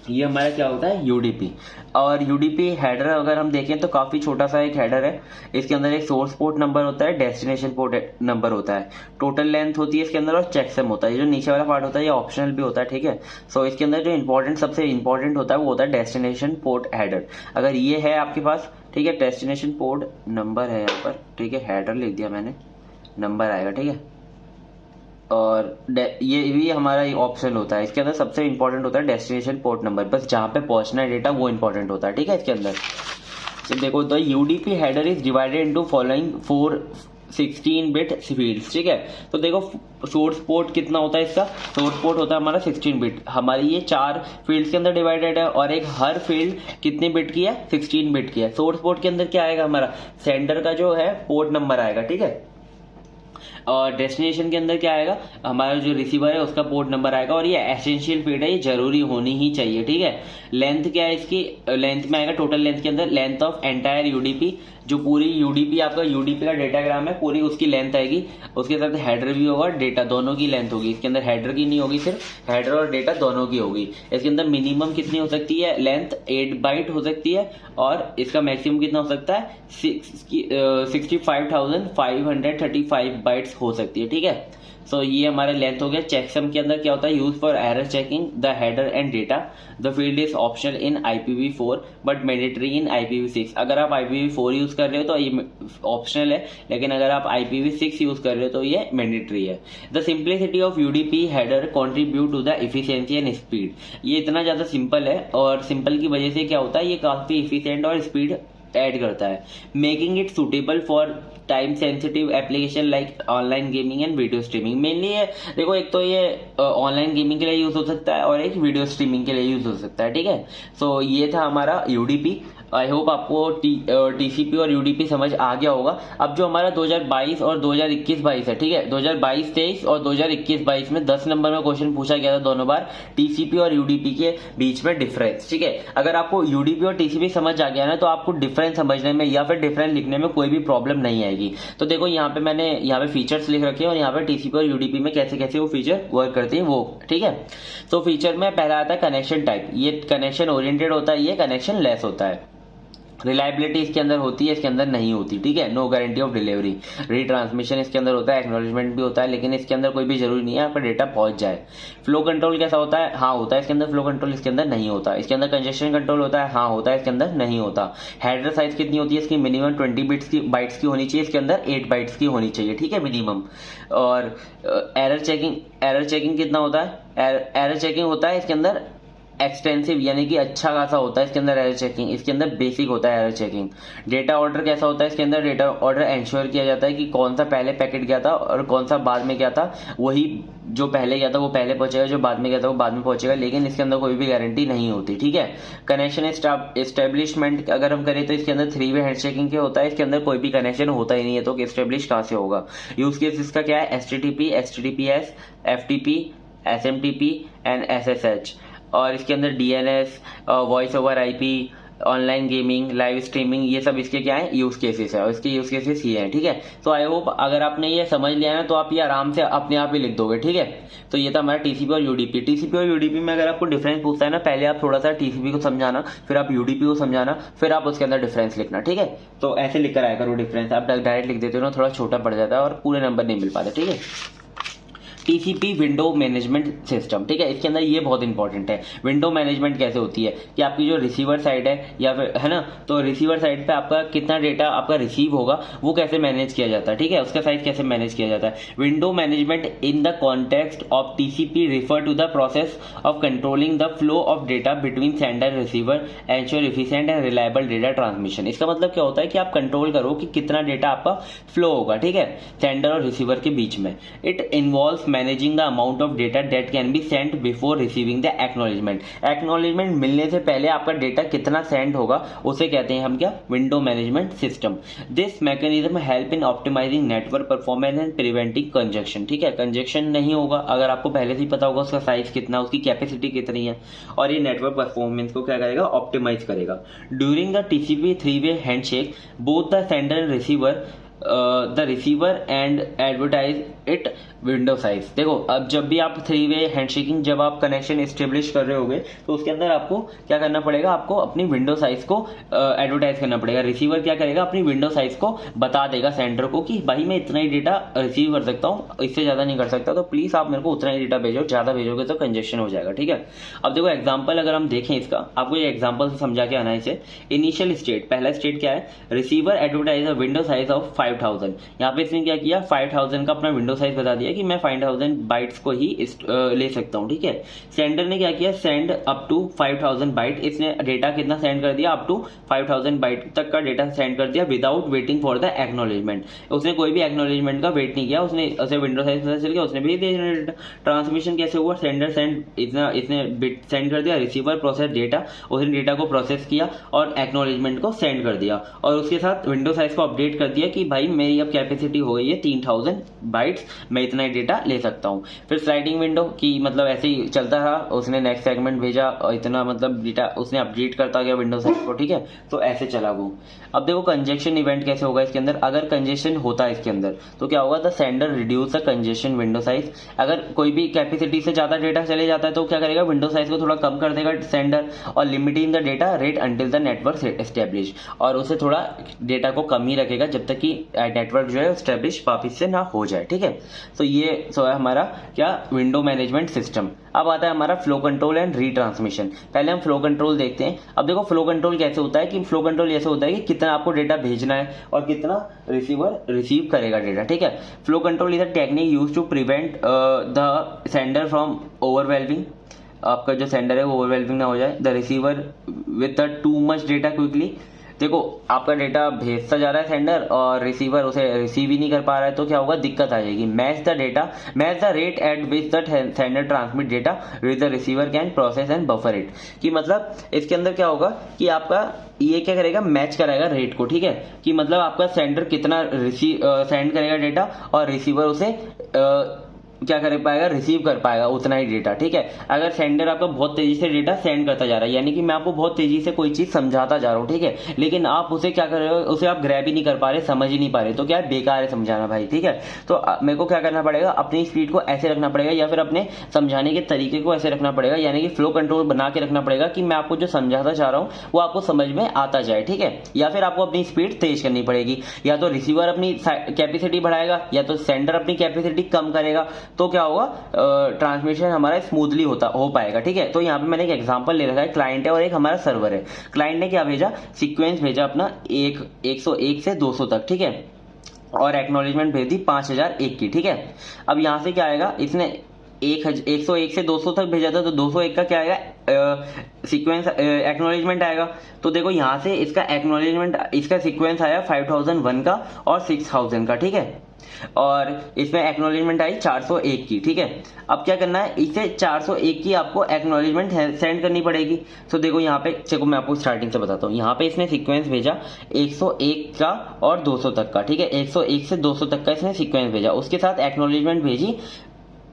ये हमारा क्या होता है यूडीपी। और यूडीपी हेडर अगर हम देखें तो काफी छोटा सा एक हेडर है, इसके अंदर एक सोर्स पोर्ट नंबर होता है, डेस्टिनेशन पोर्ट नंबर होता है, टोटल लेंथ होती है इसके अंदर, और चेकसम होता है। ये जो नीचे वाला पार्ट होता है ये ऑप्शनल भी होता है। ठीक है, सो इसके अंदर जो इंपॉर्टेंट सबसे इंपॉर्टेंट होता है वो होता है डेस्टिनेशन पोर्ट हेडर। अगर ये है आपके पास, ठीक है, डेस्टिनेशन पोर्ट नंबर है यहाँ पर, ठीक है, हेडर लिख दिया मैंने, नंबर आएगा। ठीक है, और ये भी हमारा ऑप्शन होता है, इसके अंदर सबसे इंपॉर्टेंट होता है डेस्टिनेशन पोर्ट नंबर, बस जहां पे पहुंचना है डेटा वो इंपॉर्टेंट होता है। ठीक है, इसके अंदर तो देखो the UDP header is divided into following 4 16 bit fields. ठीक है, तो देखो सोर्स पोर्ट कितना होता है इसका, सोर्स पोर्ट होता है हमारा 16 बिट, हमारी ये 4 फील्ड्स के अंदर डिवाइडेड है, और एक हर फील्ड कितने बिट की है, 16 बिट की है। सोर्स पोर्ट के अंदर क्या आएगा, हमारा सेंडर का जो है पोर्ट नंबर आएगा। ठीक है, और डेस्टिनेशन के अंदर क्या आएगा, हमारा जो रिसीवर है उसका पोर्ट नंबर आएगा, और ये एसेंशियल फील्ड है, ये जरूरी होनी ही चाहिए। ठीक है, लेंथ क्या है इसकी, लेंथ में आएगा टोटल लेंथ के अंदर लेंथ ऑफ एंटायर यूडीपी, जो पूरी यूडीपी आपका यूडीपी का डेटाग्राम है पूरी उसकी लेंथ आएगी, उसके साथ हेडर भी होगा, डेटा दोनों की लेंथ होगी। इसके अंदर हेडर की नहीं होगी, सिर्फ हेडर और डेटा दोनों की होगी। इसके अंदर मिनिमम कितनी हो सकती है लेंथ, 8 बाइट हो सकती है, और इसका मैक्सिमम कितना हो सकता है 65,535 बाइट्स हो सकती है। ठीक है, सो ये हमारा लेंथ हो गया। चेकसम के अंदर क्या होता है, use for error checking the header and data, the field is optional in IPv4 but mandatory in IPv6। अगर आप IPv4 यूज कर रहे हो तो ये ऑप्शनल है, लेकिन अगर आप IPv6 यूज कर रहे हो तो ये मैंडेटरी है। The simplicity of UDP header contribute to the efficiency and speed. ये इतना ज्यादा सिंपल है, और सिंपल की वजह से क्या होता है, ये काफी इफिशियंट और स्पीड ऐड करता है, making it suitable for time sensitive application like online gaming and video streaming. Mainly ये देखो, एक तो ये ऑनलाइन गेमिंग के लिए यूज हो सकता है और एक वीडियो स्ट्रीमिंग के लिए यूज हो सकता है। ठीक है, सो ये था हमारा यूडीपी। आई होप आपको टीसीपी और यूडीपी समझ आ गया होगा। अब जो हमारा 2022 और 2021-22 है, ठीक है, 2022-23 और 2021-22 में 10 नंबर में क्वेश्चन पूछा गया था दोनों बार, टीसीपी और यूडीपी के बीच में डिफरेंस। ठीक है, अगर आपको यूडीपी और टीसीपी समझ आ गया ना तो आपको डिफरेंस समझने में या फिर डिफरेंस लिखने में कोई भी प्रॉब्लम नहीं आएगी। तो देखो यहाँ पे मैंने यहाँ पे फीचर्स लिख रखे हैं, और यहाँ पे टीसीपी और यूडीपी में कैसे कैसे वो फीचर वर्क करते हैं वो। ठीक है, तो फीचर में पहला आता है कनेक्शन टाइप, ये कनेक्शन ओरिएंटेड होता है, ये कनेक्शन लेस होता है। रिलायबिलिटी इसके अंदर होती है, इसके अंदर नहीं होती। ठीक है, no guarantee of delivery. Retransmission इसके अंदर होता है, एक्नॉलेजमेंट भी होता है, लेकिन इसके अंदर कोई भी जरूरी नहीं है आपका डेटा पहुंच जाए। फ्लो कंट्रोल कैसा होता है, हाँ होता है इसके अंदर फ्लो कंट्रोल, इसके अंदर नहीं होता। इसके अंदर कंजेशन कंट्रोल होता है, हाँ होता है, इसके अंदर नहीं होता। हेडर साइज कितनी होती है इसकी, मिनिमम 20 बाइट्स की होनी चाहिए, इसके अंदर 8 बाइट्स की होनी चाहिए। ठीक है, मिनिमम। और एरर चेकिंग कितना होता है, एरर चेकिंग होता है इसके अंदर एक्सटेंसिव, यानी कि अच्छा खासा होता है इसके अंदर एरर चेकिंग, इसके अंदर बेसिक होता है एरर चेकिंग। डेटा ऑर्डर कैसा होता है, इसके अंदर डेटा ऑर्डर एंश्योर किया जाता है कि कौन सा पहले पैकेट गया था और कौन सा बाद में गया था, वही जो पहले गया था वो पहले पहुंचेगा, जो बाद में गया था वो बाद में पहुंचेगा, लेकिन इसके अंदर कोई भी गारंटी नहीं होती। ठीक है, कनेक्शन एस्टेब्लिशमेंट अगर हम करें तो इसके अंदर 3 वे हैंड चेकिंग के होता है, इसके अंदर कोई भी कनेक्शन होता ही नहीं है, तो एस्टेब्लिश कहां से होगा। यूज केस इसका क्या है, HTTP, HTTPS, FTP, SMTP and SSH। और इसके अंदर DNS, voice over IP, online gaming, live streaming, ये सब इसके क्या है यूज केसेस है, और इसके यूज केसेस ये हैं। ठीक है, तो आई होप अगर आपने ये समझ लिया ना तो आप ये आराम से अपने आप ही लिख दोगे। ठीक है, तो ये था हमारा टीसीपी और यूडीपी। टीसीपी और यूडीपी में अगर आपको डिफरेंस पूछता है ना, पहले आप थोड़ा सा टीसीपी को समझाना, फिर आप यूडीपी को समझाना, फिर आप उसके अंदर डिफरेंस लिखना। ठीक है, तो ऐसे लिख कर आया करो डिफरेंस, आप डायरेक्ट लिख देते हो ना थोड़ा छोटा पड़ जाता है और पूरे नंबर नहीं मिल पाते। ठीक है, टीसीपी विंडो मैनेजमेंट सिस्टम, ठीक है। इसके अंदर ये बहुत इंपॉर्टेंट है, विंडो मैनेजमेंट कैसे होती है कि आपकी जो रिसीवर साइड है या फिर है ना, तो रिसीवर साइड पे आपका कितना डेटा आपका रिसीव होगा वो कैसे मैनेज किया जाता है, ठीक है, उसका साइज कैसे मैनेज किया जाता है। Window management in the context of TCP refer to the process of controlling the flow of data between sender receiver, ensure efficient and reliable data transmission. इसका मतलब क्या होता है कि आप कंट्रोल करो कि कितना डेटा आपका फ्लो होगा, ठीक है, सेंडर और रिसीवर के बीच में। It involves managing the amount of data that can be sent before receiving the acknowledgement. Acknowledgement मिलने से पहले आपका डेटा कितना सेंड होगा उसे कहते हैं हम क्या, window management system. This mechanism help in optimizing network performance and preventing congestion, ठीक है। कंजेक्शन नहीं होगा अगर आपको पहले से ही पता होगा उसका साइज कितना, उसकी कैपेसिटी कितनी है, और ये नेटवर्क परफॉर्मेंस को क्या करेगा, ऑप्टिमाइज करेगा। During the TCP 3-way handshake both the sender and receiver the receiver and advertise it window size. देखो अब जब भी आप 3-way हैंडशेकिंग, जब आप कनेक्शन एस्टेब्लिश कर रहे होगे तो उसके अंदर आपको क्या करना पड़ेगा, आपको अपनी विंडो साइज को एडवर्टाइज करना पड़ेगा। रिसीवर क्या करेगा, अपनी विंडो साइज को बता देगा सेंडर को कि भाई मैं इतना ही डेटा रिसीव कर सकता हूँ, इससे ज्यादा नहीं कर सकता, तो प्लीज आप मेरे को उतना ही डेटा भेजो, ज्यादा भेजोगे तो कंजेशन हो जाएगा, ठीक है। अब देखो एग्जाम्पल अगर हम देखें इसका, आपको ये एग्जाम्पल से समझा के आना है इसे। इनिशियल स्टेट, पहला स्टेट क्या है, receiver advertise a window size of 5000। यहाँ पे इसने क्या किया, 5000 का अपना विंडो साइज बता दिया कि मैं 5000 बाइट्स को ही ले सकता हूँ, ठीक है। सेंडर ने क्या किया, सेंड अप टू 5000 बाइट, इसने डेटा कितना सेंड कर दिया, अप टू 5000 बाइट तक का डेटा सेंड कर दिया without waiting for the acknowledgement. उसने कोई भी एक्नॉलेजमेंट का वेट नहीं किया, उसने उसे विंडो साइज पता चल गया, उसने भेज दिया डेटा। ट्रांसमिशन कैसे हुआ, सेंडर सेंड इसने बिट सेंड कर दिया, रिसीवर प्रोसेस डेटा, उसने डेटा को प्रोसेस किया और एक्नॉलेजमेंट को सेंड कर दिया, और उसके साथ विंडो साइज को अपडेट कर दिया कि भाई मेरी अब कैपेसिटी हो गई है 3000 बाइट्स, मैं इतना ही डेटा ले सकता हूँ। फिर स्लाइडिंग विंडो की मतलब ऐसे ही चलता रहा, उसने नेक्स्ट सेगमेंट भेजा और इतना मतलब डेटा उसने अपडेट करता गया विंडो साइज को, ठीक है, तो ऐसे चला वो। अब देखो कंजेशन इवेंट कैसे होगा इसके अंदर, अगर कंजेशन होता है इसके अंदर तो क्या होगा, the sender reduce the congestion window size. अगर कोई भी कैपेसिटी से ज्यादा डेटा चले जाता है तो क्या करेगा, विंडो साइज को थोड़ा कम कर देगा सेंडर, और limiting the data rate until the network establish, और उसे थोड़ा डेटा को कम ही रखेगा जब तक कि नेटवर्क जो है एस्टेब्लिश वापिस से ना हो जाए, ठीक है। तो ये सो है हमारा क्या, विंडो मैनेजमेंट सिस्टम। अब आता है हमारा फ्लो कंट्रोल एंड रीट्रांसमिशन। पहले हम फ्लो कंट्रोल देखते हैं। अब देखो फ्लो कंट्रोल कैसे होता है कि फ्लो कंट्रोल ऐसे होता है कि कितना आपको डेटा भेजना है और कितना रिसीवर रिसीव करेगा डेटा, ठीक है। Flow control is a technique used to prevent the sender from overwhelming, आपका जो सेंडर है वो ओवरवेलमिंग ना हो जाए, the receiver with the too much data quickly. देखो आपका डेटा भेजता जा रहा है सेंडर और रिसीवर उसे रिसीव ही नहीं कर पा रहा है तो क्या होगा, दिक्कत आ जाएगी। Match the data, match the rate at which the sender transmit data which the receiver can process and buffer it. कि मतलब इसके अंदर क्या होगा कि आपका ये क्या करेगा, मैच कराएगा रेट को, ठीक है, कि मतलब आपका सेंडर कितना सेंड करेगा डेटा और रिसीवर उसे क्या कर पाएगा, रिसीव कर पाएगा उतना ही डेटा, ठीक है। अगर सेंडर आपका बहुत तेजी से डेटा सेंड करता जा रहा है, यानी कि मैं आपको बहुत तेजी से कोई चीज समझाता जा रहा हूँ, ठीक है, लेकिन आप उसे क्या कर रहे हो, उसे आप ग्रैब ही नहीं कर पा रहे, समझ ही नहीं पा रहे, तो क्या है, बेकार है समझाना भाई, ठीक है। तो मेरे को क्या करना पड़ेगा, अपनी स्पीड को ऐसे रखना पड़ेगा या फिर अपने समझाने के तरीके को ऐसे रखना पड़ेगा, यानी कि फ्लो कंट्रोल बना के रखना पड़ेगा कि मैं आपको जो समझाता चाह रहा हूँ वो आपको समझ में आता जाए, ठीक है। या फिर आपको अपनी स्पीड तेज करनी पड़ेगी, या तो रिसीवर अपनी कैपेसिटी बढ़ाएगा या तो सेंडर अपनी कैपेसिटी कम करेगा, तो क्या होगा, ट्रांसमिशन हमारा स्मूथली हो पाएगा, ठीक है। तो यहाँ पे मैंने एक एग्जांपल ले रखा है, क्लाइंट है और एक हमारा सर्वर है। क्लाइंट ने क्या भेजा, सीक्वेंस भेजा अपना 101 से 200 तक, ठीक है, और एक्नॉलेजमेंट भेज दी 5001 की, ठीक है। अब यहां से क्या आएगा, इसने 101 से 200 तक भेजा था तो 201 का क्या आएगा, सीक्वेंस एक्नॉलेजमेंट आएगा। तो देखो यहां से इसका एक्नॉलेजमेंट, इसका सीक्वेंस आया 5001 का और 6000 का, ठीक है, और इसमें एक्नॉलेजमेंट आई 401 की, ठीक है। अब क्या करना है, इसे 401 की आपको एक्नॉलेजमेंट सेंड करनी पड़ेगी। तो देखो यहाँ पे, देखो मैं आपको स्टार्टिंग से बताता हूँ, यहाँ पे इसने सीक्वेंस भेजा 101 का और 200 तक का, ठीक है, 101 से 200 तक का इसने सीक्वेंस भेजा, उसके साथ एक्नॉलेजमेंट भेजी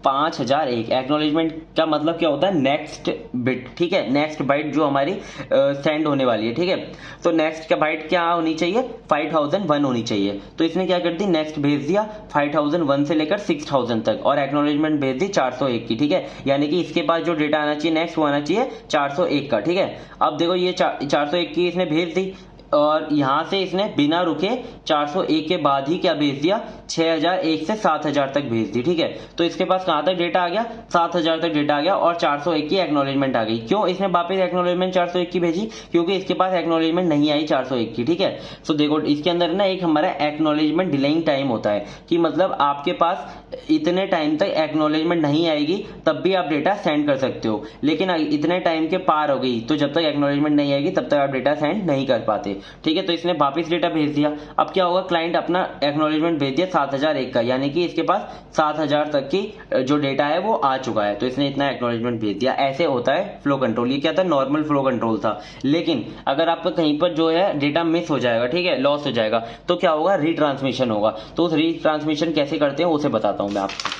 5001। एक्नॉलेजमेंट का मतलब क्या होता है, नेक्स्ट बिट, ठीक है, नेक्स्ट बाइट जो हमारी सेंड होने वाली है, ठीक है। तो नेक्स्ट का बाइट क्या होनी चाहिए, 5001 होनी चाहिए। तो इसने क्या कर दी, नेक्स्ट भेज दिया 5001 से लेकर 6000 तक और एक्नॉलेजमेंट भेज दी 401 की, ठीक है, यानी कि इसके पास जो डेटा आना चाहिए नेक्स्ट वो आना चाहिए 401 का, ठीक है। अब देखो ये 401 की इसने भेज दी, और यहां से इसने बिना रुके 401 के बाद ही क्या भेज दिया, 6001 से 7000 तक भेज दी। ठीक है, तो इसके पास कहां तक डेटा आ गया, 7000 तक डेटा आ गया और 401 की एक्नॉलेजमेंट आ गई। क्यों इसने वापस एक्नॉलेजमेंट 401 की भेजी, क्योंकि इसके पास एक्नॉलेजमेंट नहीं आई 401 की। ठीक है, तो देखो इसके अंदर ना एक हमारा एक्नॉलेजमेंट डिलेइंग टाइम होता है कि मतलब आपके पास इतने टाइम तक एक्नॉलेजमेंट नहीं आएगी तब भी आप डेटा सेंड कर सकते हो, लेकिन इतने टाइम के पार हो गई तो जब तक एक्नॉलेजमेंट नहीं आएगी तब तक आप डेटा सेंड नहीं कर पाते। ठीक है, तो इसने वापस डेटा भेज दिया। अब क्या होगा, क्लाइंट अपना एक्नॉलेजमेंट भेज दिया 7001 का, यानी कि इसके पास 7000 तक की जो डेटा है वो आ चुका है, तो इसने इतना एक्नॉलेजमेंट भेज दिया। ऐसे होता है फ्लो कंट्रोल। ये क्या था, नॉर्मल फ्लो कंट्रोल था। लेकिन अगर आपका कहीं पर जो है डेटा मिस हो जाएगा, ठीक है, लॉस हो जाएगा, तो क्या होगा, रीट्रांसमिशन होगा। तो उस रीट्रांसमिशन कैसे करते हैं उसे बताता हूं मैं आपको।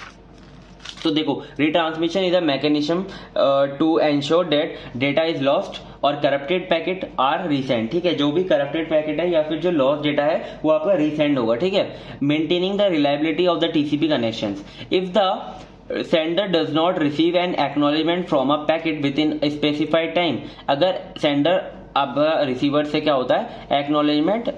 तो देखो, retransmission is a mechanism to ensure that data is lost और करप्टेड पैकेट आर रीसेंड। ठीक है, जो भी करप्टेड पैकेट है या फिर जो लॉस्ट डेटा है वो आपका रीसेंड होगा। ठीक है, maintaining the reliability of the TCP connections. If the sender does not receive an acknowledgement from a packet with in specified time, अगर सेंडर अब रिसीवर से क्या होता है, एक्नॉलेजमेंट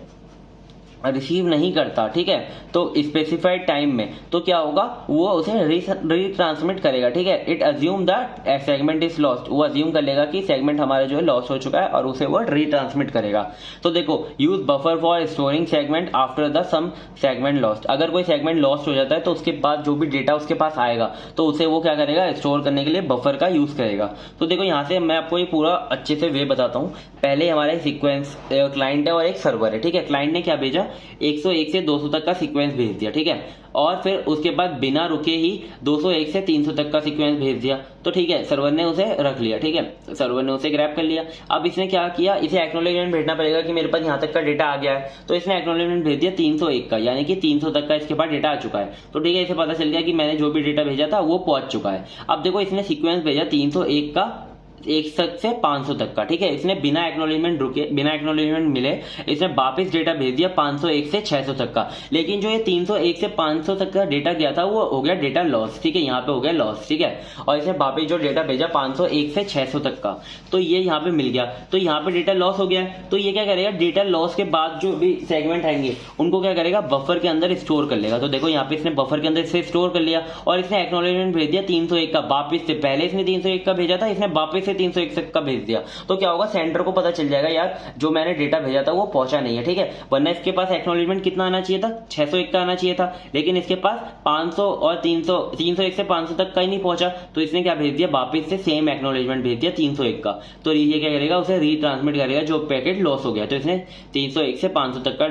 रिसीव नहीं करता, ठीक है, तो स्पेसिफाइड टाइम में, तो क्या होगा, वो उसे रीट्रांसमिट करेगा। ठीक है, it assume that segment is lost, वो अज्यूम कर लेगा कि सेगमेंट हमारा जो है लॉस्ट हो चुका है और उसे वो रीट्रांसमिट करेगा। तो देखो, use buffer for storing segment after the some segment lost. अगर कोई सेगमेंट लॉस्ट हो जाता है तो उसके बाद जो भी डेटा उसके पास आएगा तो उसे वो क्या करेगा, स्टोर करने के लिए बफर का यूज करेगा। तो देखो यहां से मैं आपको ये पूरा अच्छे से वे बताता हूं। पहले हमारा सीक्वेंस क्लाइंट है और एक सर्वर है। ठीक है, क्लाइंट ने क्या भेजा, 101 से 200 तक का सीक्वेंस भेज दिया। ठीक है, और फिर उसके बाद बिना रुके ही 201 से 300 तक का सीक्वेंस भेज दिया। तो ठीक है, सर्वर ने उसे रख लिया। ठीक है, सर्वर ने उसे ग्रैब कर लिया। अब इसने क्या किया, इसे एक्नॉलेजमेंट भेजना पड़ेगा कि मेरे पास यहाँ तक का डेटा आ गया है, तो इसने एक्नॉलेजमेंट भेज दिया 301 का, यानी कि 300 तक का इसके पास डेटा आ चुका है। तो ठीक है, इसे पता चल गया कि मैंने जो भी डेटा भेजा था वो पहुंच चुका है। अब देखो, इसने सीक्वेंस भेजा 301 का 1 से 500 तक का। ठीक है, इसने बिना एक्नॉलेजमेंट रुके, बिना एक्नॉलेजमेंट मिले इसने वापस डेटा भेज दिया 501 से 600 तक का। लेकिन जो ये 301 से 500 तक का डेटा गया था वो हो गया डेटा लॉस। ठीक है, यहाँ पे हो गया लॉस। ठीक है, और इसने वापस जो डेटा भेजा 501 से 600 तक का, तो ये यहाँ पे मिल गया, तो यहाँ पे डेटा लॉस हो गया। तो ये क्या करेगा, डेटा लॉस के बाद जो भी सेगमेंट आएंगे उनको क्या करेगा, बफर के अंदर स्टोर कर लेगा। तो देखो यहाँ पे इसने बफर के अंदर से स्टोर कर लिया और इसने एक्नॉलेजमेंट भेज दिया 301 का वापस से। पहले इसने 301 का भेजा था, इसने वापस 301 तक का भेज दिया। तो क्या होगा, सेंडर को पता चल जाएगा यार जो मैंने डेटा भेजा था वो पहुंचा नहीं है। ठीक है, वरना इसके पास एक्नॉलेजमेंट कितना आना चाहिए था, 601 का आना चाहिए था, लेकिन इसके पास 500 और 301 से 500 तक का ही नहीं पहुंचा। तो इसने क्या भेज दिया, वापस से सेम एक्नॉलेजमेंट भेज दिया 301 का। तो ये क्या करेगा, उसे रीट्रांसमिट करेगा जो पैकेट लॉस हो गया। तो इसने 301 से 500 तक का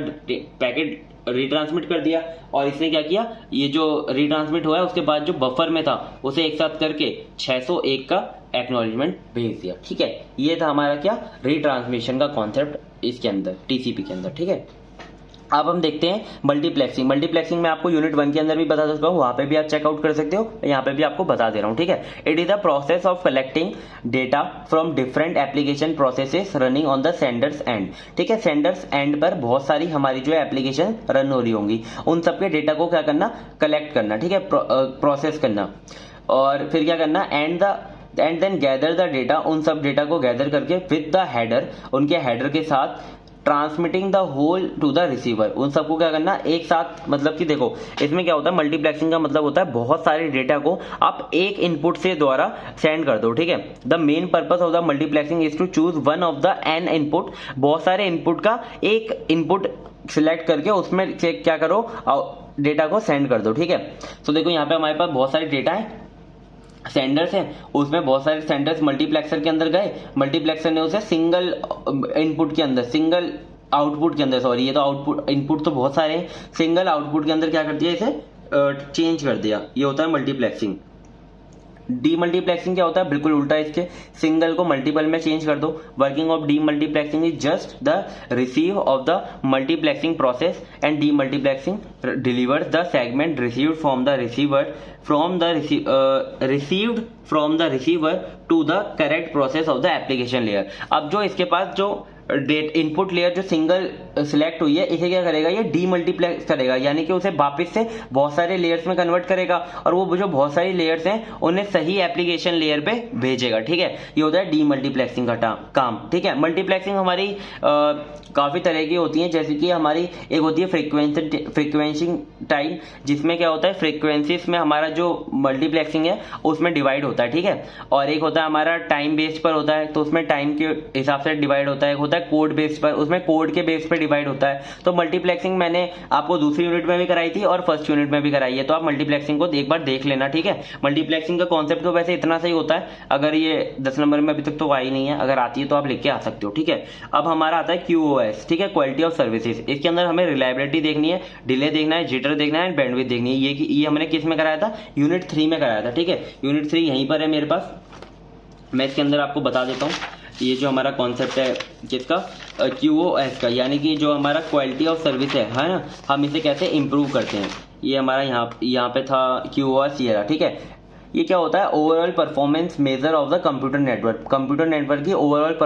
पैकेट रीट्रांसमिट कर दिया। और इसने क्या किया, ये जो रीट्रांसमिट हुआ है उसके बाद जो बफर में था उसे एक साथ करके 601 का एक्नॉलेजमेंट भेज दिया। ठीक है, ये था हमारा क्या, रीट्रांसमिशन का कॉन्सेप्ट इसके अंदर, टीसीपी के अंदर। ठीक है, अब हम देखते हैं मल्टीप्लेक्सिंग। मल्टीप्लेक्सिंग में आपको यूनिट 1 के अंदर भी बता चुका हूं, वहां पे भी आप चेकआउट कर सकते हो, यहाँ पे भी आपको बता दे रहा हूं। ठीक है, it is the process of collecting data from different application processes running on the Sanders and. ठीक है, सेंडर्स एंड पर बहुत सारी हमारी जो एप्लीकेशन रन हो रही होंगी, उन सबके डेटा को क्या करना, कलेक्ट करना। ठीक है, प्रोसेस करना, और फिर क्या करना, and then gather the data, उन सब डेटा को गैदर करके विद द हेडर, उनके हेडर के साथ transmitting the whole to the receiver, उन सबको क्या करना एक साथ। मतलब कि देखो इसमें क्या होता है, मल्टीप्लेक्सिंग का मतलब होता है बहुत सारे डेटा को आप एक इनपुट से द्वारा सेंड कर दो। ठीक है, the main purpose of the multiplexing is to choose one of the N input, बहुत सारे इनपुट का एक इनपुट सिलेक्ट करके उसमें क्या करो, डेटा को सेंड कर दो। ठीक है, तो देखो यहाँ पे हमारे पास बहुत सारे डेटा है, सेंडर्स हैं, उसमें बहुत सारे सेंडर्स मल्टीप्लेक्सर के अंदर गए, मल्टीप्लेक्सर ने उसे सिंगल इनपुट के अंदर, सिंगल आउटपुट के अंदर, सॉरी ये तो आउटपुट, इनपुट तो बहुत सारे हैं, सिंगल आउटपुट के अंदर क्या कर दिया, इसे चेंज कर दिया। ये होता है मल्टीप्लेक्सिंग। डीमल्टीप्लेक्सिंग क्या होता है, बिल्कुल उल्टा इसके, सिंगल को मल्टीपल में चेंज कर दो। Working of demultiplexing is just the receive of the multiplexing process and demultiplexing delivers the segment received from the receiver received from the receiver to the correct process of the application layer. अब जो इसके पास जो इनपुट लेयर जो सिंगल सिलेक्ट हुई है इसे क्या करेगा, ये डीमल्टीप्लेक्स करेगा, यानी कि उसे वापस से बहुत सारे लेयर्स में कन्वर्ट करेगा और वो जो बहुत सारी लेयर्स हैं उन्हें सही एप्लीकेशन लेयर पे भेजेगा। ठीक है, ये होता है डीमल्टीप्लेक्सिंग का काम। ठीक है, मल्टीप्लेक्सिंग हमारी काफी तरह की होती है, जैसे कि हमारी एक होती है फ्रीक्वेंसी टाइम, जिसमें क्या होता है फ्रीक्वेंसीज में हमारा जो मल्टीप्लेक्सिंग है उसमें डिवाइड होता है। ठीक है, और एक होता है हमारा टाइम बेस्ड पर होता है, तो उसमें टाइम के हिसाब से डिवाइड होता है। एक होता है कोड बेस्ड पर, उसमें कोड के बेस पर डिवाइड होता है। तो मल्टीप्लेक्सिंग मैंने आपको दूसरी यूनिट में भी कराई थी और फर्स्ट यूनिट में भी कराई है, तो आप मल्टीप्लेक्सिंग को एक बार देख लेना। ठीक है, मल्टीप्लेक्सिंग का कॉन्सेप्ट तो वैसे इतना सही होता है, अगर ये 10 नंबर में अभी तक तो आई नहीं है, अगर आती है तो आप लिख के आ सकते हो। ठीक है, अब हमारा आता है QoS। ठीक है, क्वालिटी ऑफ सर्विसेज। इसके अंदर हमें रिलायबिलिटी देखनी है, डिले देखना है, जिटर देखना है, बैंडविड्थ देखनी है। ये हमने किस में कराया था, यूनिट 3 में कराया था। ठीक है, यूनिट 3 यहीं पर है मेरे पास, मैं इसके अंदर आपको बता देता हूँ। ये जो हमारा कॉन्सेप्ट है किसका, QoS का, यानी कि जो हमारा क्वालिटी ऑफ सर्विस है ना, हम इसे कैसे इंप्रूव करते हैं। ये हमारा यहाँ पे था QoS ये रहा। ठीक है, ये क्या होता है, overall performance measure of the computer network. Computer network की ओवरऑल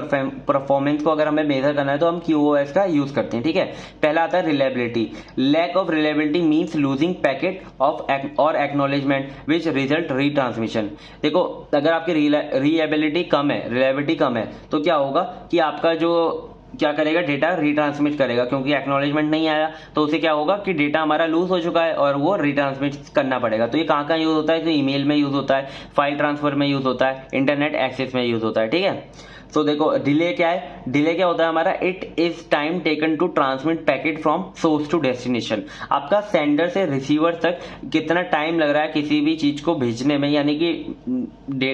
परफॉर्मेंस को अगर हमें मेजर करना है तो हम QoS का यूज करते हैं। ठीक है, पहला आता है reliability. Lack of reliability means losing packet of और एक्नॉलेजमेंट विच रिजल्ट रीट्रांसमिशन। देखो, अगर आपकी रिलायबिलिटी कम है, रिलायबिलिटी कम है, तो क्या होगा कि आपका जो क्या करेगा, डेटा रिट्रांसमिट करेगा, क्योंकि एक्नॉलेजमेंट नहीं आया तो उसे क्या होगा कि डेटा हमारा लूज हो चुका है और वो रिट्रांसमिट करना पड़ेगा। तो ये कहाँ कहाँ यूज होता है, तो ईमेल में यूज होता है, फाइल ट्रांसफर में यूज होता है, इंटरनेट एक्सेस में यूज होता है। ठीक है, तो देखो डिले क्या है, डिले क्या होता है हमारा, it is time taken to transmit packet from source to destination. आपका सेंडर से रिसीवर तक कितना टाइम लग रहा है किसी भी चीज को भेजने में, यानी कि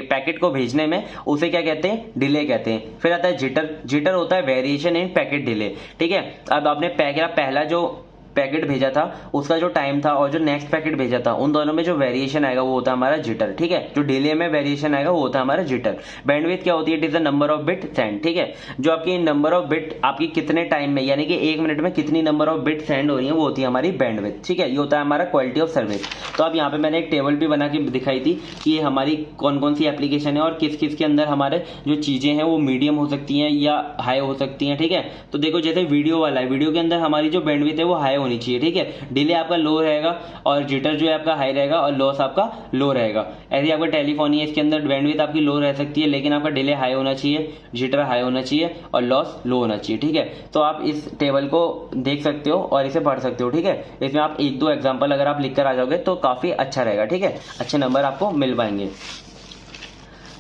पैकेट को भेजने में, उसे क्या कहते हैं, डिले कहते हैं। फिर आता है जिटर। जिटर होता है वेरिएशन इन पैकेट डिले। ठीक है, अब आपने पहला जो पैकेट भेजा था उसका जो टाइम था और जो नेक्स्ट पैकेट भेजा था, उन दोनों में जो वेरिएशन आएगा वो होता है हमारा जिटर। ठीक है, जो डिले में वेरिएशन आएगा वो होता है हमारा जिटर। बैंडविड्थ क्या होती है, it is the number of bit send. ठीक है, जो आपकी नंबर ऑफ बिट आपकी कितने टाइम में, यानी कि 1 मिनट में कितनी नंबर ऑफ बिट सेंड हो रही है, वो होती है हमारी बैंडविड्थ। ठीक है, ये होता है हमारा क्वालिटी ऑफ सर्विस। तो अब यहाँ पे मैंने एक टेबल भी बना के दिखाई थी कि ये हमारी कौन कौन सी एप्लीकेशन है और किस किस के अंदर हमारे जो चीजें हैं वो मीडियम हो सकती हैं या हाई हो सकती हैं। ठीक है, तो देखो जैसे वीडियो वाला है, वीडियो के अंदर हमारी जो बैंडविड्थ है वो हाई होनी चाहिए। ठीक है, डिले आपका लो रहेगा और जिटर जो है आपका हाई रहेगा और लॉस आपका लो रहेगा। ऐसे ही आपका टेलीफोनी है, इसके अंदर बैंडविड्थ आपकी लो रह सकती है, लेकिन आपका डिले हाई होना चाहिए, जिटर हाई होना चाहिए और लॉस लो होना चाहिए। ठीक है, तो आप इस टेबल को देख सकते हो और इसे पढ़ सकते हो। ठीक है, इसमें आप 1-2 एग्जांपल अगर आप लिख कर आ जाओगे तो काफी अच्छा रहेगा। ठीक है, अच्छे नंबर आपको मिल पाएंगे।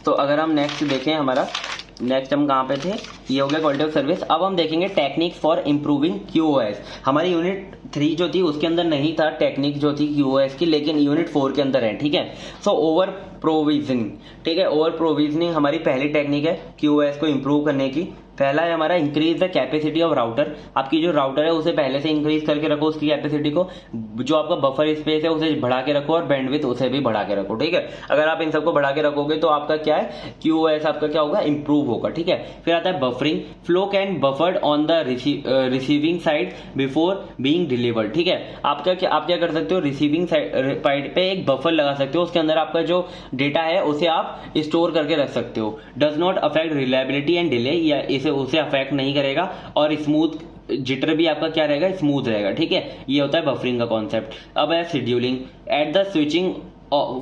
तो अगर हम नेक्स्ट देखें, हमारा नेक्स्ट हम कहाँ पे थे, ये हो गया क्वालिटी ऑफ सर्विस। अब हम देखेंगे टेक्निक फॉर इंप्रूविंग QoS। हमारी यूनिट 3 जो थी उसके अंदर नहीं था टेक्निक जो थी QoS की, लेकिन यूनिट 4 के अंदर है। ठीक है, सो ओवर प्रोविजनिंग। ठीक है, ओवर प्रोविजनिंग हमारी पहली टेक्निक है QoS को इंप्रूव करने की। पहला है हमारा increase the capacity of router. आपकी जो राउटर है उसे पहले से इंक्रीज करके रखो, उसकी कैपेसिटी को, जो आपका बफर स्पेस है उसे बढ़ा के रखो और बैंडविड्थ उसे भी बढ़ा के रखो। ठीक है, अगर आप इन सबको बढ़ा के रखोगे तो आपका क्या है, QoS आपका क्या होगा, इंप्रूव होगा। ठीक है, फिर आता है buffering. Flow can buffered on the receiving side before being delivered. ठीक है, आप क्या कर सकते हो, रिसीविंग साइड पे एक बफर लगा सकते हो, उसके अंदर आपका जो डेटा है उसे आप स्टोर करके रख सकते हो। Does not affect reliability and delay, या उसे अफेक्ट नहीं करेगा और स्मूथ जिटर भी आपका क्या रहेगा, स्मूथ रहेगा। ठीक है, ये होता है बफरिंग का कॉन्सेप्ट। अब है scheduling. At the switching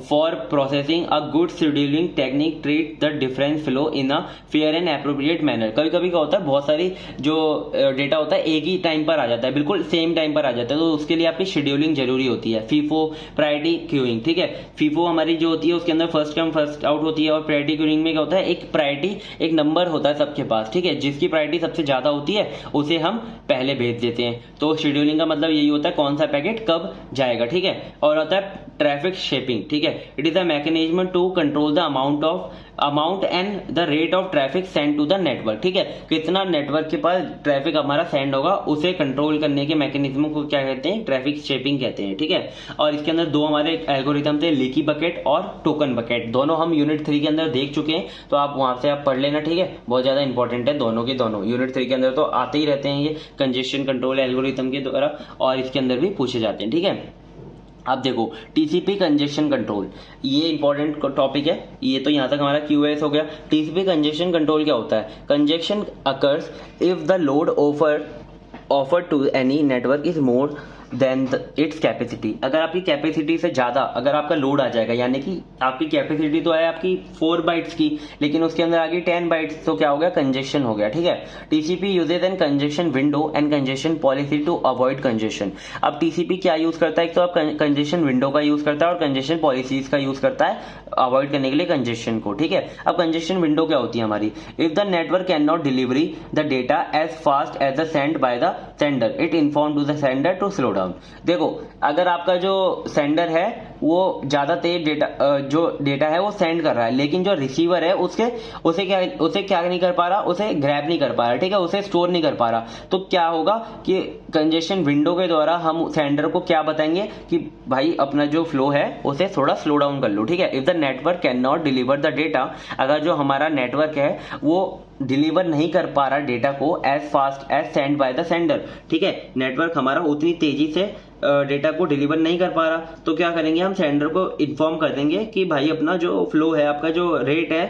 for processing a good scheduling technique treat the difference flow in a fair and appropriate manner. कभी कभी क्या होता है, बहुत सारी जो डेटा होता है एक ही टाइम पर आ जाता है, बिल्कुल सेम टाइम पर आ जाता है, तो उसके लिए आपकी शेड्यूलिंग जरूरी होती है। FIFO, priority queuing. ठीक है, फीफो हमारी जो होती है उसके अंदर फर्स्ट कम फर्स्ट आउट होती है, और प्रायोरिटी क्यूइंग में क्या होता है, एक प्रायोरिटी एक नंबर होता है सबके पास। ठीक है, जिसकी प्रायोरिटी सबसे ज्यादा होती है उसे हम पहले भेज देते हैं। तो शेड्यूलिंग का मतलब यही होता है कौन सा पैकेट कब जाएगा। ठीक है, और होता है ट्रैफिक शेपिंग। ठीक है, it is a mechanism to control the amount and the rate of traffic send to the network. ठीक है, कितना नेटवर्क के पास ट्रैफिक हमारा सेंड होगा उसे कंट्रोल करने के मैकेनिज्म को क्या कहते हैं, ट्रैफिक शेपिंग कहते हैं। ठीक है, और इसके अंदर 2 हमारे एल्गोरिथम थे, लीकी बकेट और टोकन बकेट। दोनों हम यूनिट 3 के अंदर देख चुके हैं, तो आप वहां से आप पढ़ लेना। ठीक है, बहुत ज्यादा इंपॉर्टेंट है दोनों के दोनों। यूनिट 3 के अंदर तो आते ही रहते हैं ये कंजेशन कंट्रोल एल्गोरिथम के द्वारा, और इसके अंदर भी पूछे जाते हैं। ठीक है, अब देखो टीसीपी कंजेशन कंट्रोल, ये इंपॉर्टेंट टॉपिक है। ये तो यहाँ तक हमारा क्यूएस हो गया। टीसीपी कंजेशन कंट्रोल क्या होता है? Congestion occurs if the load offer to any network is more than its capacity. अगर आपकी कैपेसिटी से ज़्यादा अगर आपका लोड आ जाएगा, यानी कि आपकी कैपेसिटी तो है आपकी 4 बाइट्स की, लेकिन उसके अंदर आ गई 10 बाइट्स, तो क्या हो गया? कंजेशन हो गया। ठीक है, TCP uses an congestion window and congestion policy to avoid congestion. अब टीसीपी क्या यूज करता है? एक तो आप कंजेशन विंडो का यूज करता है और कंजेशन पॉलिसीज का यूज करता है अवॉइड करने के लिए कंजेशन को। ठीक है, अब कंजेशन विंडो क्या होती है हमारी? If the network can not delivery the data as fast as the send by the sender, it inform to the sender to slow down. देखो अगर आपका जो सेंडर है वो ज्यादा तेज जो डेटा है वो सेंड कर रहा है, लेकिन जो रिसीवर है उसे क्या नहीं कर पा रहा, उसे ग्रैब नहीं कर पा रहा। ठीक है, उसे स्टोर नहीं कर पा रहा, तो क्या होगा कि कंजेशन विंडो के द्वारा हम सेंडर को क्या बताएंगे कि भाई अपना जो फ्लो है उसे थोड़ा स्लो डाउन कर लो। ठीक है, if the network can not deliver the data, अगर जो हमारा नेटवर्क है वो डिलीवर नहीं कर पा रहा डेटा को as fast as send by the sender. ठीक है, नेटवर्क हमारा उतनी तेजी से डेटा को डिलीवर नहीं कर पा रहा, तो क्या करेंगे? हम सेंडर को इन्फॉर्म कर देंगे कि भाई अपना जो फ्लो है, आपका जो रेट है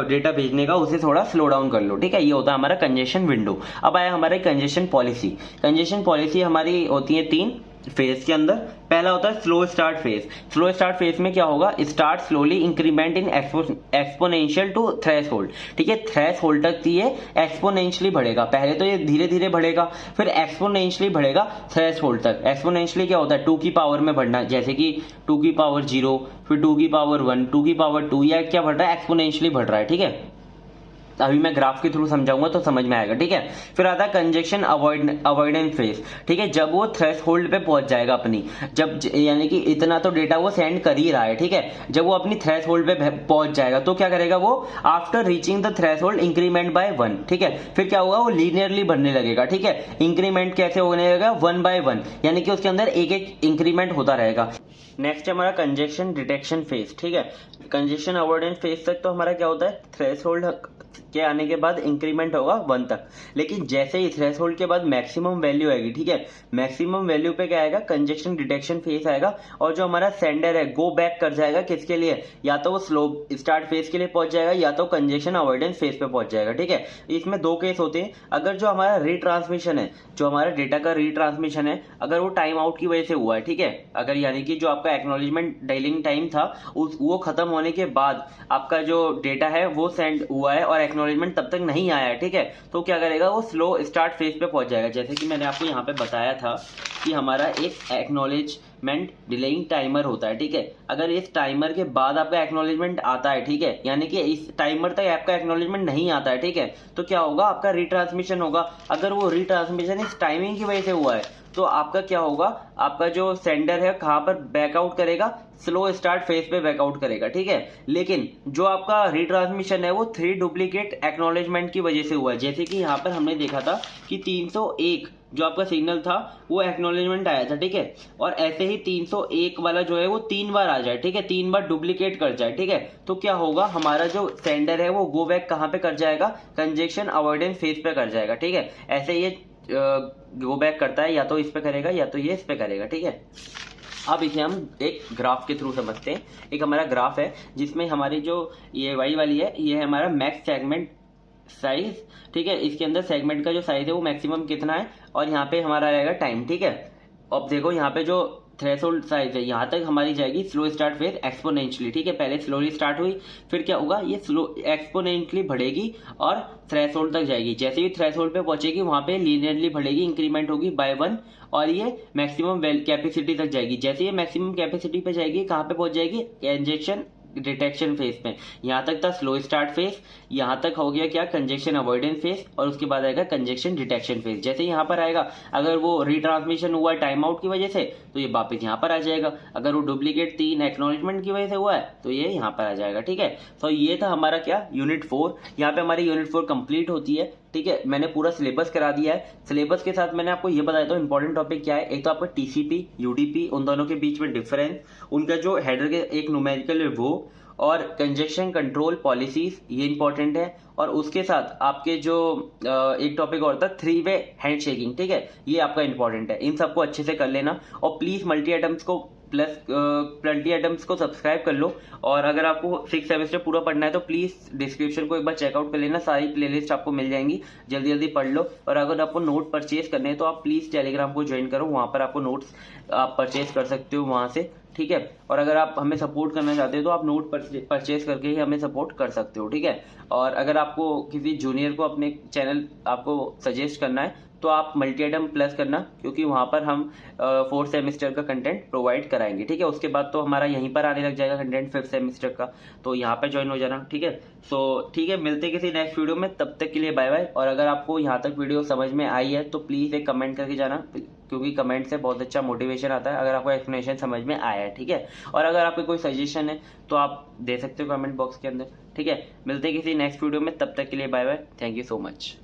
डेटा भेजने का, उसे थोड़ा स्लो डाउन कर लो। ठीक है, ये होता है हमारा कंजेशन विंडो। अब आया हमारे कंजेशन पॉलिसी। कंजेशन पॉलिसी हमारी होती है 3 फेज के अंदर। पहला होता है slow start phase. Slow start phase में क्या होगा? Start slowly, increment in exponential to threshold. ठीक है, थ्रेशोल्ड तक ये एक्सपोनेंशियली बढ़ेगा। पहले तो ये धीरे धीरे बढ़ेगा, फिर एक्सपोनेंशियली बढ़ेगा थ्रेशोल्ड तक। एक्सपोनेंशियली क्या होता है? 2 की पावर में बढ़ना, जैसे कि 2 की पावर 0, फिर 2 की पावर 1, 2 की पावर 2, या क्या बढ़ रहा है? एक्सपोनेंशियली बढ़ रहा है। ठीक है, अभी मैं ग्राफ के थ्रू समझाऊंगा तो समझ में आएगा। ठीक है, फिर आता है कंजेशन अवॉइडेंस फेज। ठीक है, जब वो थ्रेशोल्ड पे पहुंच जाएगा अपनी, जब यानी कि इतना तो डेटा वो सेंड कर ही रहा है। ठीक है, जब वो अपनी थ्रेशोल्ड पे पहुंच जाएगा तो क्या करेगा वो? After reaching the threshold increment by 1। ठीक है, फिर क्या होगा? वो लीनियरली बढ़ने लगेगा। ठीक है, इंक्रीमेंट कैसे होने लगेगा? 1 by 1, यानी कि उसके अंदर एक एक इंक्रीमेंट होता रहेगा। नेक्स्ट हमारा कंजेशन डिटेक्शन फेज। ठीक है, कंजेशन अवॉइडेंस फेज तक तो हमारा क्या होता है? थ्रेशोल्ड के आने के बाद इंक्रीमेंट होगा 1 तक, लेकिन जैसे ही थ्रेशोल्ड के बाद मैक्सिमम वैल्यू आएगी, ठीक है, मैक्सिमम वैल्यू पे क्या आएगा? कंजेशन डिटेक्शन फेज आएगा, और जो हमारा सेंडर है गो बैक कर जाएगा किसके लिए? या तो वो स्लो स्टार्ट फेज के लिए पहुंच जाएगा, या तो कंजेशन अवॉइडेंस फेज पे पहुंच जाएगा। ठीक है, इसमें 2 केस होते हैं। अगर जो हमारा रीट्रांसमिशन है, जो हमारा डेटा का रीट्रांसमिशन है, अगर वो टाइम आउट की वजह से हुआ है, ठीक है, अगर यानी कि जो आपका एक्नॉलेजमेंट डायलिंग टाइम था वो खत्म होने के बाद आपका जो डेटा है वो सेंड हुआ है और एक्नॉलेजमेंट तब तक नहीं आया है, ठीक है, तो क्या करेगा? वो स्लो स्टार्ट फेज पे पहुंच जाएगा। जैसे कि मैंने आपको यहाँ पे बताया था कि हमारा एक एक्नॉलेजमेंट डिलेइंग टाइमर होता है। ठीक है, अगर इस टाइमर के बाद आपका एक्नॉलेजमेंट आता है, ठीक है, यानी कि इस टाइमर तक आपका एक्नॉलेजमेंट नहीं आता है, ठीक है, तो क्या होगा? आपका रीट्रांसमिशन होगा। अगर वो रीट्रांसमिशन इस टाइमिंग की वजह से हुआ है तो आपका क्या होगा? आपका जो सेंडर है कहां पर बैकआउट करेगा? स्लो स्टार्ट फेज पे बैकआउट करेगा। ठीक है, लेकिन जो आपका रीट्रांसमिशन है वो 3 डुप्लीकेट एक्नॉलेजमेंट की वजह से हुआ है। जैसे कि यहाँ पर हमने देखा था कि 301 जो आपका सिग्नल था वो एक्नॉलेजमेंट आया था, ठीक है, और ऐसे ही 301 वाला जो है वो 3 बार आ जाए, ठीक है, 3 बार डुप्लीकेट कर जाए, ठीक है, तो क्या होगा? हमारा जो सेंडर है वो गो बैक कहां पे कर जाएगा? कंजेशन अवॉइडेंस फेज पे कर जाएगा। ठीक है, ऐसे ये गो बैक करता है, या तो इस पे करेगा या तो ये इस पे करेगा। ठीक है, अब इसे हम एक ग्राफ के थ्रू समझते हैं। एक हमारा ग्राफ है जिसमें हमारी जो ये वाई वाली है ये है हमारा मैक्स सेगमेंट साइज। ठीक है, इसके अंदर सेगमेंट का जो साइज है वो मैक्सिमम कितना है, और यहाँ पे हमारा रहेगा टाइम। ठीक है, अब देखो यहाँ पे जो थ्रेशोल्ड साइज है यहाँ तक हमारी जाएगी स्लो स्टार्ट फेज एक्सपोनेंशियली। ठीक है, पहले स्लोली स्टार्ट हुई, फिर क्या होगा? ये स्लो एक्सपोनेंशियली बढ़ेगी और थ्रेशोल्ड तक जाएगी। जैसे ही थ्रेशोल्ड पे पहुंचेगी वहां पे लीनियरली बढ़ेगी, इंक्रीमेंट होगी बाय 1, और ये मैक्सिमम कैपेसिटी तक जाएगी। जैसे ये मैक्सिमम कैपेसिटी पे जाएगी, कहां पे पहुंच जाएगी? कंजेशन डिटेक्शन फेज में। यहां तक था स्लो स्टार्ट फेज, यहां तक हो गया क्या? कंजेक्शन अवॉइडेंस फेज, और उसके बाद आएगा कंजेक्शन डिटेक्शन फेज। जैसे यहां पर आएगा, अगर वो रीट्रांसमिशन हुआ है टाइम आउट की वजह से तो ये वापस यहां पर आ जाएगा। अगर वो डुप्लीकेट 3 एक्नॉलेजमेंट की वजह से हुआ है तो ये यहां पर आ जाएगा। ठीक है, तो ये था हमारा क्या? यूनिट 4। यहाँ पे हमारी यूनिट 4 कंप्लीट होती है। ठीक है, मैंने पूरा सिलेबस करा दिया है। सिलेबस के साथ मैंने आपको ये बताया था इंपॉर्टेंट टॉपिक क्या है। एक तो आपका टीसीपी, यूडीपी, उन दोनों के बीच में डिफरेंस, उनका जो हेडर के एक न्यूमेरिकल है वो, और कंजेशन कंट्रोल पॉलिसीज, ये इंपॉर्टेंट है। और उसके साथ आपके जो एक टॉपिक और था 3 वे हैंड शेकिंग। ठीक है, ये आपका इंपॉर्टेंट है। इन सबको अच्छे से कर लेना, और प्लीज मल्टी आइटम्स को प्लस 20 आइटम्स को सब्सक्राइब कर लो। और अगर आपको 6 सेमेस्टर पूरा पढ़ना है तो प्लीज डिस्क्रिप्शन को एक बार चेकआउट कर लेना, सारी प्लेलिस्ट आपको मिल जाएंगी, जल्दी जल्दी पढ़ लो। और अगर आपको नोट परचेज करने हैं तो आप प्लीज टेलीग्राम को ज्वाइन करो, वहां पर आपको नोट्स आप परचेज कर सकते हो वहां से, ठीक है। और अगर आप हमें सपोर्ट करना चाहते हो तो आप नोट परचेज करके ही हमें सपोर्ट कर सकते हो, ठीक है। और अगर आपको किसी जूनियर को अपने चैनल आपको सजेस्ट करना है तो आप मल्टी आइटम प्लस करना, क्योंकि वहां पर हम 4th सेमेस्टर का कंटेंट प्रोवाइड कराएंगे, ठीक है। उसके बाद तो हमारा यहीं पर आने लग जाएगा कंटेंट 5th सेमेस्टर का, तो यहाँ पर ज्वाइन हो जाना, ठीक है। सो ठीक है, मिलते किसी नेक्स्ट वीडियो में, तब तक के लिए बाय बाय। और अगर आपको यहाँ तक वीडियो समझ में आई है तो प्लीज एक कमेंट करके जाना, क्योंकि कमेंट से बहुत अच्छा मोटिवेशन आता है अगर आपको एक्सप्लेनेशन समझ में आया है, ठीक है। और अगर आपके कोई सजेशन है तो आप दे सकते हो कमेंट बॉक्स के अंदर, ठीक है। मिलते हैं किसी नेक्स्ट वीडियो में, तब तक के लिए bye bye, thank you so much.